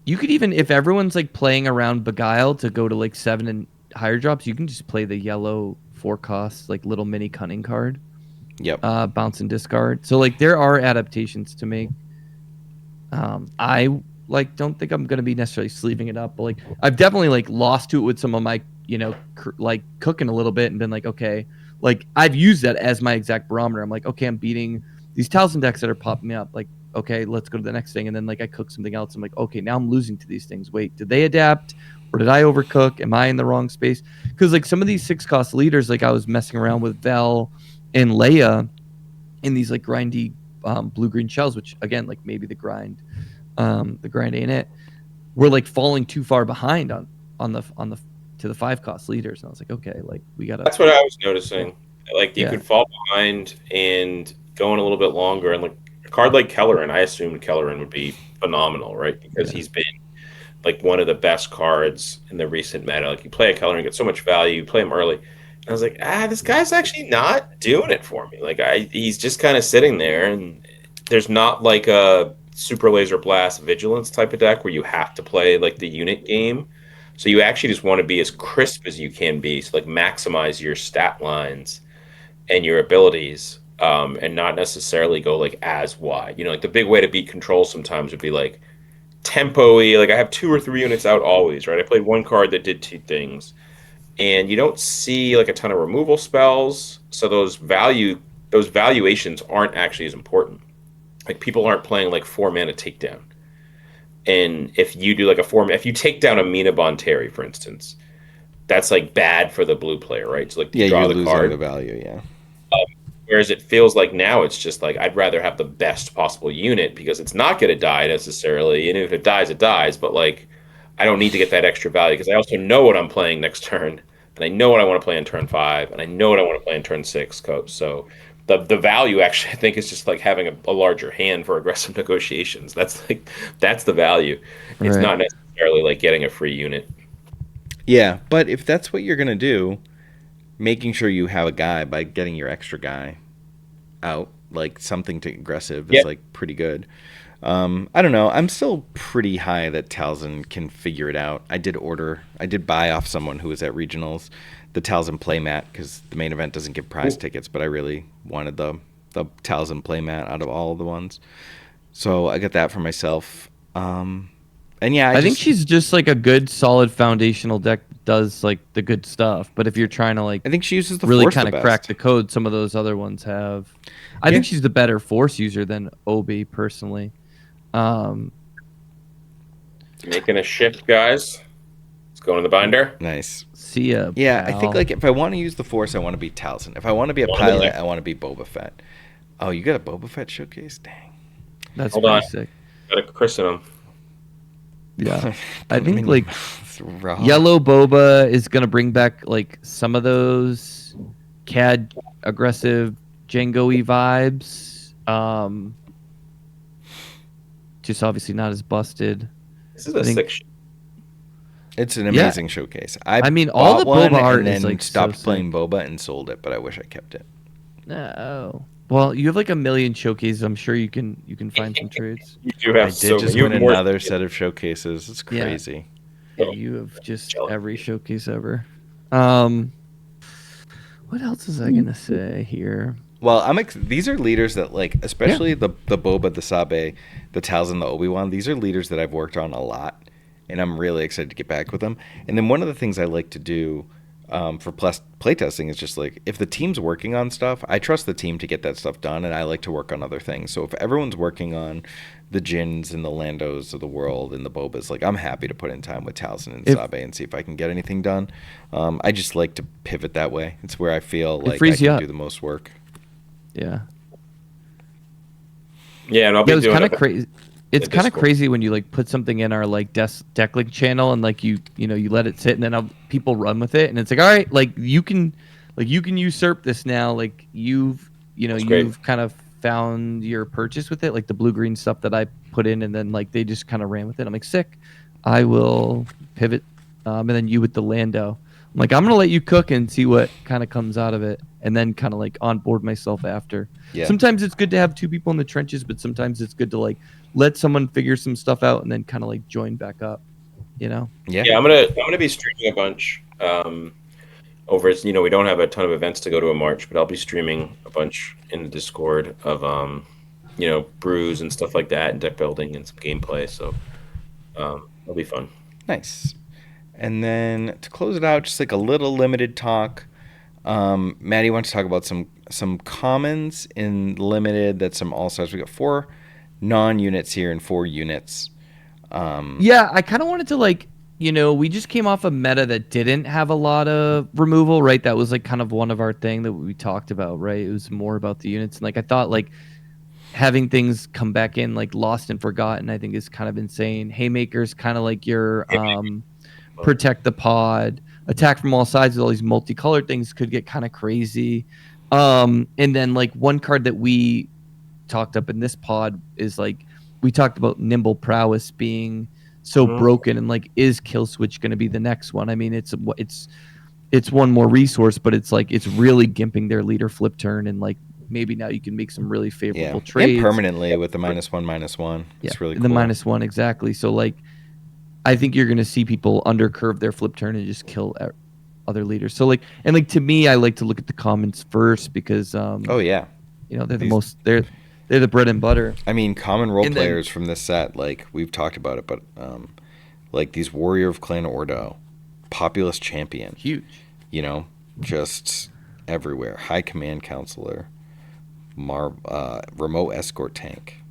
[SPEAKER 3] you could even, if everyone's like playing around Beguile to go to like 7 and higher drops, you can just play the yellow 4-cost like little mini cunning card.
[SPEAKER 1] Yep.
[SPEAKER 3] Bounce and discard. So like there are adaptations to make. I like don't think I'm gonna be necessarily sleeving it up, but like I've definitely like lost to it with some of my like cooking a little bit and been like, okay, like I've used that as my exact barometer. I'm like, okay, I'm beating these Talzin decks that are popping me up. Like, okay, let's go to the next thing. And then like I cook something else. I'm like, okay, now I'm losing to these things. Wait, did they adapt or did I overcook? Am I in the wrong space? Because like some of these 6-cost leaders, like I was messing around with Vel and Leia in these like grindy blue-green shells, which again, like maybe the grind ain't it. We're like falling too far behind on the to the 5-cost leaders. And I was like, okay, like we gotta.
[SPEAKER 2] That's what I was noticing. Like you could fall behind and going a little bit longer, and like a card like Kelleran, I assumed Kelleran would be phenomenal, right? Because he's been like one of the best cards in the recent meta. Like you play a Kelleran, get so much value. You play him early, I was like, this guy's actually not doing it for me. Like he's just kind of sitting there, and there's not like a super laser blast vigilance type of deck where you have to play like the unit game. So you actually just want to be as crisp as you can be, so like maximize your stat lines and your abilities, and not necessarily go like as wide. You know, like the big way to beat control sometimes would be like tempo-y. Like I have 2 or 3 units out always, right? I played one card that did 2 things, and you don't see like a ton of removal spells, so those valuations aren't actually as important. Like people aren't playing like 4 mana takedown, and if you do like if you take down a Mina Bonteri, for instance, that's like bad for the blue player, right? So like you
[SPEAKER 1] Yeah,
[SPEAKER 2] draw
[SPEAKER 1] you're
[SPEAKER 2] the
[SPEAKER 1] losing
[SPEAKER 2] card.
[SPEAKER 1] the value. Yeah.
[SPEAKER 2] Whereas it feels like now it's just like I'd rather have the best possible unit because it's not going to die necessarily, and if it dies, it dies. But like, I don't need to get that extra value because I also know what I'm playing next turn, and I know what I want to play in turn 5, and I know what I want to play in turn 6. So the value actually I think is just like having a larger hand for aggressive negotiations. That's the value. It's
[SPEAKER 3] Right.
[SPEAKER 2] not necessarily like getting a free unit.
[SPEAKER 1] Yeah, but if that's what you're gonna do, making sure you have a guy by getting your extra guy out, like something to aggressive, is
[SPEAKER 2] Yep.
[SPEAKER 1] like pretty good. I don't know. I'm still pretty high that Talzin can figure it out. I did buy off someone who was at regionals the Talzin playmat because the main event doesn't give prize tickets, but I really wanted the Talzin playmat out of all of the ones, so I got that for myself. And yeah,
[SPEAKER 3] I think she's just like a good, solid foundational deck that does like the good stuff. But if you're trying to like
[SPEAKER 1] I think she uses the
[SPEAKER 3] really
[SPEAKER 1] force
[SPEAKER 3] kind
[SPEAKER 1] the
[SPEAKER 3] of crack
[SPEAKER 1] best.
[SPEAKER 3] the code, some of those other ones have. I
[SPEAKER 1] Yeah.
[SPEAKER 3] think she's the better force user than Obi personally.
[SPEAKER 2] Making a shift, guys. Let's go in the binder.
[SPEAKER 1] Nice.
[SPEAKER 3] See ya.
[SPEAKER 1] Yeah, I
[SPEAKER 3] pal.
[SPEAKER 1] think like if I want to use the force, I want to be Talzin. If I want to be a pilot, I want to be Boba Fett. Oh, you got a Boba Fett showcase? Dang.
[SPEAKER 3] That's
[SPEAKER 2] Hold
[SPEAKER 3] pretty
[SPEAKER 2] on.
[SPEAKER 3] sick.
[SPEAKER 2] Gotta christen him.
[SPEAKER 3] Yeah, I
[SPEAKER 1] Put 'em
[SPEAKER 3] think
[SPEAKER 1] in
[SPEAKER 3] like
[SPEAKER 1] your mouth raw.
[SPEAKER 3] Yellow Boba is gonna bring back like some of those CAD aggressive Django-y vibes. Just obviously not as busted.
[SPEAKER 2] This is a
[SPEAKER 3] I think-
[SPEAKER 2] sick shit.
[SPEAKER 1] It's an
[SPEAKER 3] Yeah.
[SPEAKER 1] amazing showcase.
[SPEAKER 3] I mean, all
[SPEAKER 1] bought
[SPEAKER 3] the
[SPEAKER 1] one
[SPEAKER 3] Boba art
[SPEAKER 1] and
[SPEAKER 3] is,
[SPEAKER 1] then
[SPEAKER 3] like, so
[SPEAKER 1] stopped
[SPEAKER 3] sick.
[SPEAKER 1] playing Boba and sold it, but I wish I kept it.
[SPEAKER 3] Oh. Well, you have like a million showcases. I'm sure you can find some trades.
[SPEAKER 2] You do have
[SPEAKER 1] I
[SPEAKER 2] so
[SPEAKER 1] did
[SPEAKER 2] many.
[SPEAKER 1] just
[SPEAKER 2] You
[SPEAKER 1] win
[SPEAKER 2] have more-
[SPEAKER 1] another set of showcases. It's
[SPEAKER 3] Yeah.
[SPEAKER 1] crazy.
[SPEAKER 3] Yeah, you have just
[SPEAKER 2] Jealous.
[SPEAKER 3] every showcase ever. What else was I gonna say here?
[SPEAKER 1] Well, these are leaders that like, especially the Boba, the Sabe, the Talzin, the Obi-Wan. These are leaders that I've worked on a lot, and I'm really excited to get back with them. And then one of the things I like to do for playtesting is just like, if the team's working on stuff, I trust the team to get that stuff done, and I like to work on other things. So if everyone's working on the Jins and the Landos of the world and the Bobas, like I'm happy to put in time with Talzin and Sabe and see if I can get anything done. I just like to pivot that way. It's where I feel like I
[SPEAKER 3] frees you
[SPEAKER 1] can
[SPEAKER 3] up.
[SPEAKER 1] do the most work.
[SPEAKER 3] Yeah.
[SPEAKER 2] Yeah, and I'll be
[SPEAKER 3] Yeah, it was
[SPEAKER 2] doing
[SPEAKER 3] kind of
[SPEAKER 2] it.
[SPEAKER 3] crazy. It's kind of
[SPEAKER 2] Discord.
[SPEAKER 3] crazy when you like put something in our like deck link channel and like you let it sit and then people run with it and it's like, all right, like you can usurp this now. Like you've
[SPEAKER 2] great.
[SPEAKER 3] kind of found your purchase with it, like the blue green stuff that I put in, and then like they just kind of ran with it. I'm like, sick. I will pivot, and then you with the Lando. I'm like, I'm gonna let you cook and see what kind of comes out of it, and then kind of like onboard myself after.
[SPEAKER 1] Yeah.
[SPEAKER 3] Sometimes it's good to have two people in the trenches, but sometimes it's good to like let someone figure some stuff out and then kind of like join back up, you know?
[SPEAKER 1] Yeah.
[SPEAKER 2] Yeah, I'm gonna be streaming a bunch. Over, we don't have a ton of events to go to in March, but I'll be streaming a bunch in the Discord of brews and stuff like that, and deck building and some gameplay. So it'll be fun.
[SPEAKER 1] Nice. And then to close it out, just like a little limited talk. Maddie wants to talk about some commons in limited. That's some all stars. We got 4 non-units here and 4 units.
[SPEAKER 3] Yeah, I kind of wanted to like, we just came off a meta that didn't have a lot of removal, right? That was like kind of one of our thing that we talked about, right? It was more about the units. And like I thought like having things come back in like Lost and Forgotten, I think is kind of insane. Haymaker's kind of like your protect the pod, attack from all sides with all these multicolored things could get kind of crazy. And then like one card that we talked up in this pod is like we talked about Nimble Prowess being so broken, and like is Kill Switch going to be the next one? I mean, it's it's one more resource, but it's like it's really gimping their leader flip turn, and like maybe now you can make some really favorable trades.
[SPEAKER 1] And permanently with the -1/-1. It's really cool.
[SPEAKER 3] The -1 exactly. So like, I think you're going to see people undercurve their flip turn and just kill other leaders. So like, and like to me, I like to look at the commons first because they're they're the bread and butter.
[SPEAKER 1] I mean, common role players from this set, like we've talked about it, but like these Warrior of Clan Ordo, Populous Champion,
[SPEAKER 3] huge.
[SPEAKER 1] Just everywhere. High Command Counselor, Remote Escort Tank.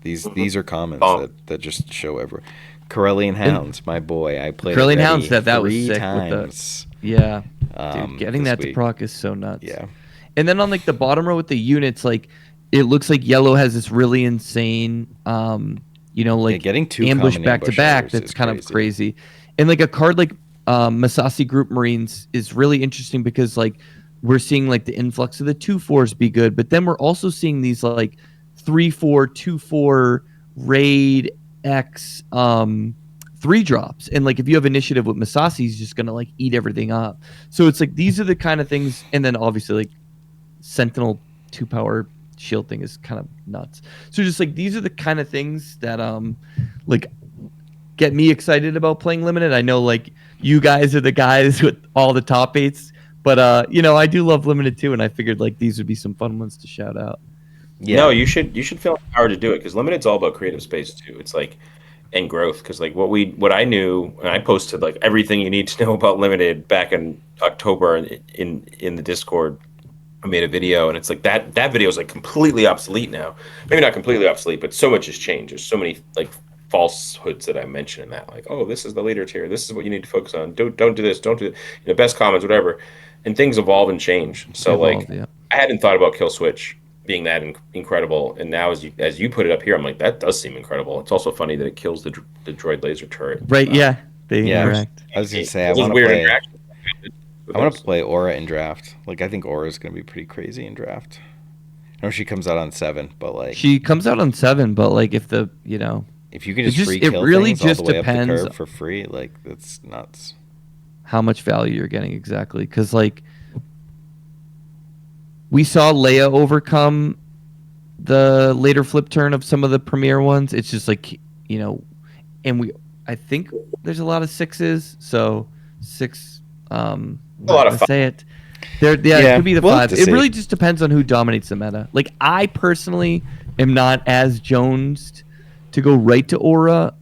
[SPEAKER 1] These are commons that just show everywhere. Corellian Hounds, my boy. I played
[SPEAKER 3] Corellian Hounds. That was
[SPEAKER 1] 3
[SPEAKER 3] sick
[SPEAKER 1] times.
[SPEAKER 3] Dude, getting that to proc is so nuts.
[SPEAKER 1] Yeah.
[SPEAKER 3] And then on like the bottom row with the units, like it looks like yellow has this really insane,
[SPEAKER 1] getting 2
[SPEAKER 3] ambush
[SPEAKER 1] common
[SPEAKER 3] back to back. That's kind of crazy. And like a card like Masasi Group Marines is really interesting because like we're seeing like the influx of the 2/4s be good, but then we're also seeing these like 3/4, 2/4 raid X 3-drops, and like if you have initiative with Masasi, he's just gonna like eat everything up. So it's like these are the kind of things, and then obviously like Sentinel 2-power shield thing is kind of nuts. So just like these are the kind of things that like get me excited about playing limited. I know like you guys are the guys with all the top 8s, but I do love limited too, and I figured like these would be some fun ones to shout out.
[SPEAKER 2] Yeah. No, you should feel empowered to do it because limited's all about creative space too. It's like and growth because like what I knew, and I posted like everything you need to know about limited back in October in the Discord. I made a video, and it's like that video is like completely obsolete now. Maybe not completely obsolete, but so much has changed. There's so many like falsehoods that I mentioned in that, like, oh, this is the leader tier. This is what you need to focus on. Don't do this. Don't do best comments, whatever. And things evolve and change. So I hadn't thought about Kill Switch being that incredible, and now as you put it up here, I'm like, that does seem incredible. It's also funny that it kills the droid laser turret.
[SPEAKER 3] Right? They interact.
[SPEAKER 1] I was gonna say I want to play Aura in draft. Like I think Aura is gonna be pretty crazy in draft. I know she comes out on 7, but like
[SPEAKER 3] she comes out on 7, but like if you
[SPEAKER 1] can just free kill things all the way up the curve for free, like that's nuts.
[SPEAKER 3] How much value you're getting exactly? Because like we saw Leia overcome the later flip turn of some of the premier ones. It's just like, and I think there's a lot of 6s. So 6,
[SPEAKER 2] a lot of 5.
[SPEAKER 3] Say it. It could be the 5. It really just depends on who dominates the meta. Like I personally am not as jonesed to go right to Aura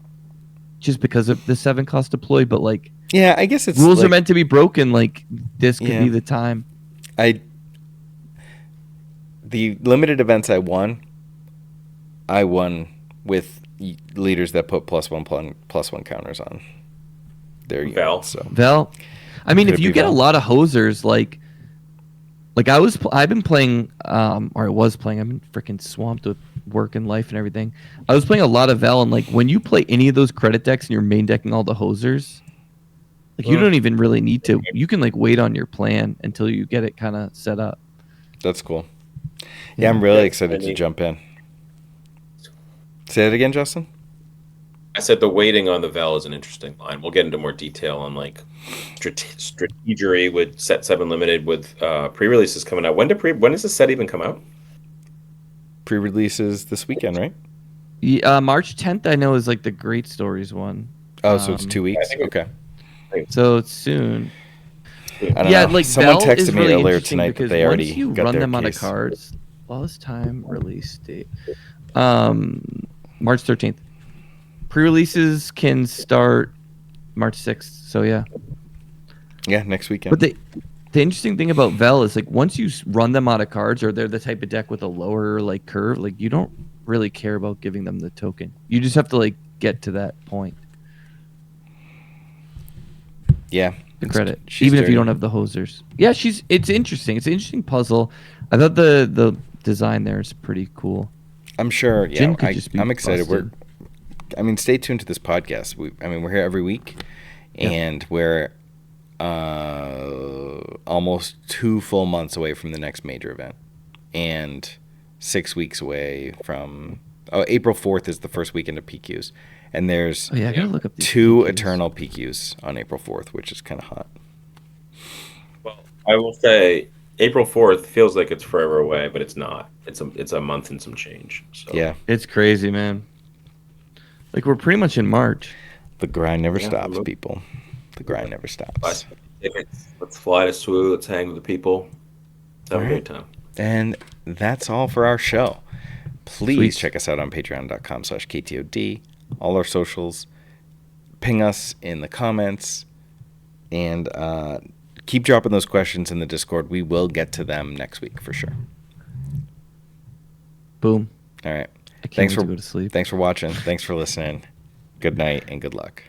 [SPEAKER 3] just because of the 7 cost deploy, but like,
[SPEAKER 1] yeah, I guess it's
[SPEAKER 3] rules are meant to be broken. Like this could be the time.
[SPEAKER 1] The limited events I won with leaders that put +1/+1 counters on their units. So.
[SPEAKER 3] Vel, I mean, if you get a lot of hosers, like I've been playing, or I was playing. I've been freaking swamped with work and life and everything. I was playing a lot of Vel, and like when you play any of those credit decks and you're main decking all the hosers, like you don't even really need to. You can like wait on your plan until you get it kind of set up.
[SPEAKER 1] That's cool. Yeah, I'm really excited to jump in. Say it again, Justin.
[SPEAKER 2] I said the waiting on the Vel is an interesting line. We'll get into more detail on like strategery with set 7 limited with pre-releases coming out. When does the set even come out?
[SPEAKER 1] Pre-releases this weekend, right?
[SPEAKER 3] Yeah, March 10th. I know is like the Great Stories one.
[SPEAKER 1] Oh, so it's 2 weeks. Okay.
[SPEAKER 3] So it's soon.
[SPEAKER 1] I don't know. Like someone texted me earlier tonight that they already got
[SPEAKER 3] run
[SPEAKER 1] their
[SPEAKER 3] them
[SPEAKER 1] case.
[SPEAKER 3] out of cards. Lawless Time release date, March 13th. Pre-releases can start March 6th. So yeah,
[SPEAKER 1] next weekend.
[SPEAKER 3] But the interesting thing about Vel is like once you run them out of cards, or they're the type of deck with a lower like curve, like you don't really care about giving them the token. You just have to like get to that point.
[SPEAKER 1] Yeah.
[SPEAKER 3] The credit, even if you don't have the hosers. Yeah, it's interesting. It's an interesting puzzle. I thought the design there is pretty cool.
[SPEAKER 1] I'm sure. Yeah, I'm excited.
[SPEAKER 3] Busted.
[SPEAKER 1] Stay tuned to this podcast. We're here every week, and we're almost 2 full months away from the next major event, and 6 weeks away from April 4th is the first weekend of PQs. And there's
[SPEAKER 3] I gotta look up
[SPEAKER 1] 2
[SPEAKER 3] PQs.
[SPEAKER 1] Eternal PQs on April 4th, which is kind of hot.
[SPEAKER 2] I will say April 4th feels like it's forever away, but it's not. It's a month and some change. So
[SPEAKER 1] Yeah.
[SPEAKER 3] It's crazy, man. Like we're pretty much in March.
[SPEAKER 1] The grind never
[SPEAKER 2] Yeah,
[SPEAKER 1] stops,
[SPEAKER 2] remote.
[SPEAKER 1] people. The grind never
[SPEAKER 2] Buy
[SPEAKER 1] stops.
[SPEAKER 2] some tickets. Let's fly to SWU. Let's hang with the people. Let's have a great time.
[SPEAKER 1] And that's all for our show. Please
[SPEAKER 3] Sweet.
[SPEAKER 1] check us out on patreon.com/KTOD. All our socials. Ping us in the comments. And keep dropping those questions in the Discord. We will get to them next week for sure.
[SPEAKER 3] Boom.
[SPEAKER 1] All right.
[SPEAKER 3] I can't wait to go to sleep.
[SPEAKER 1] Thanks for watching. Thanks for listening. Good night and good luck.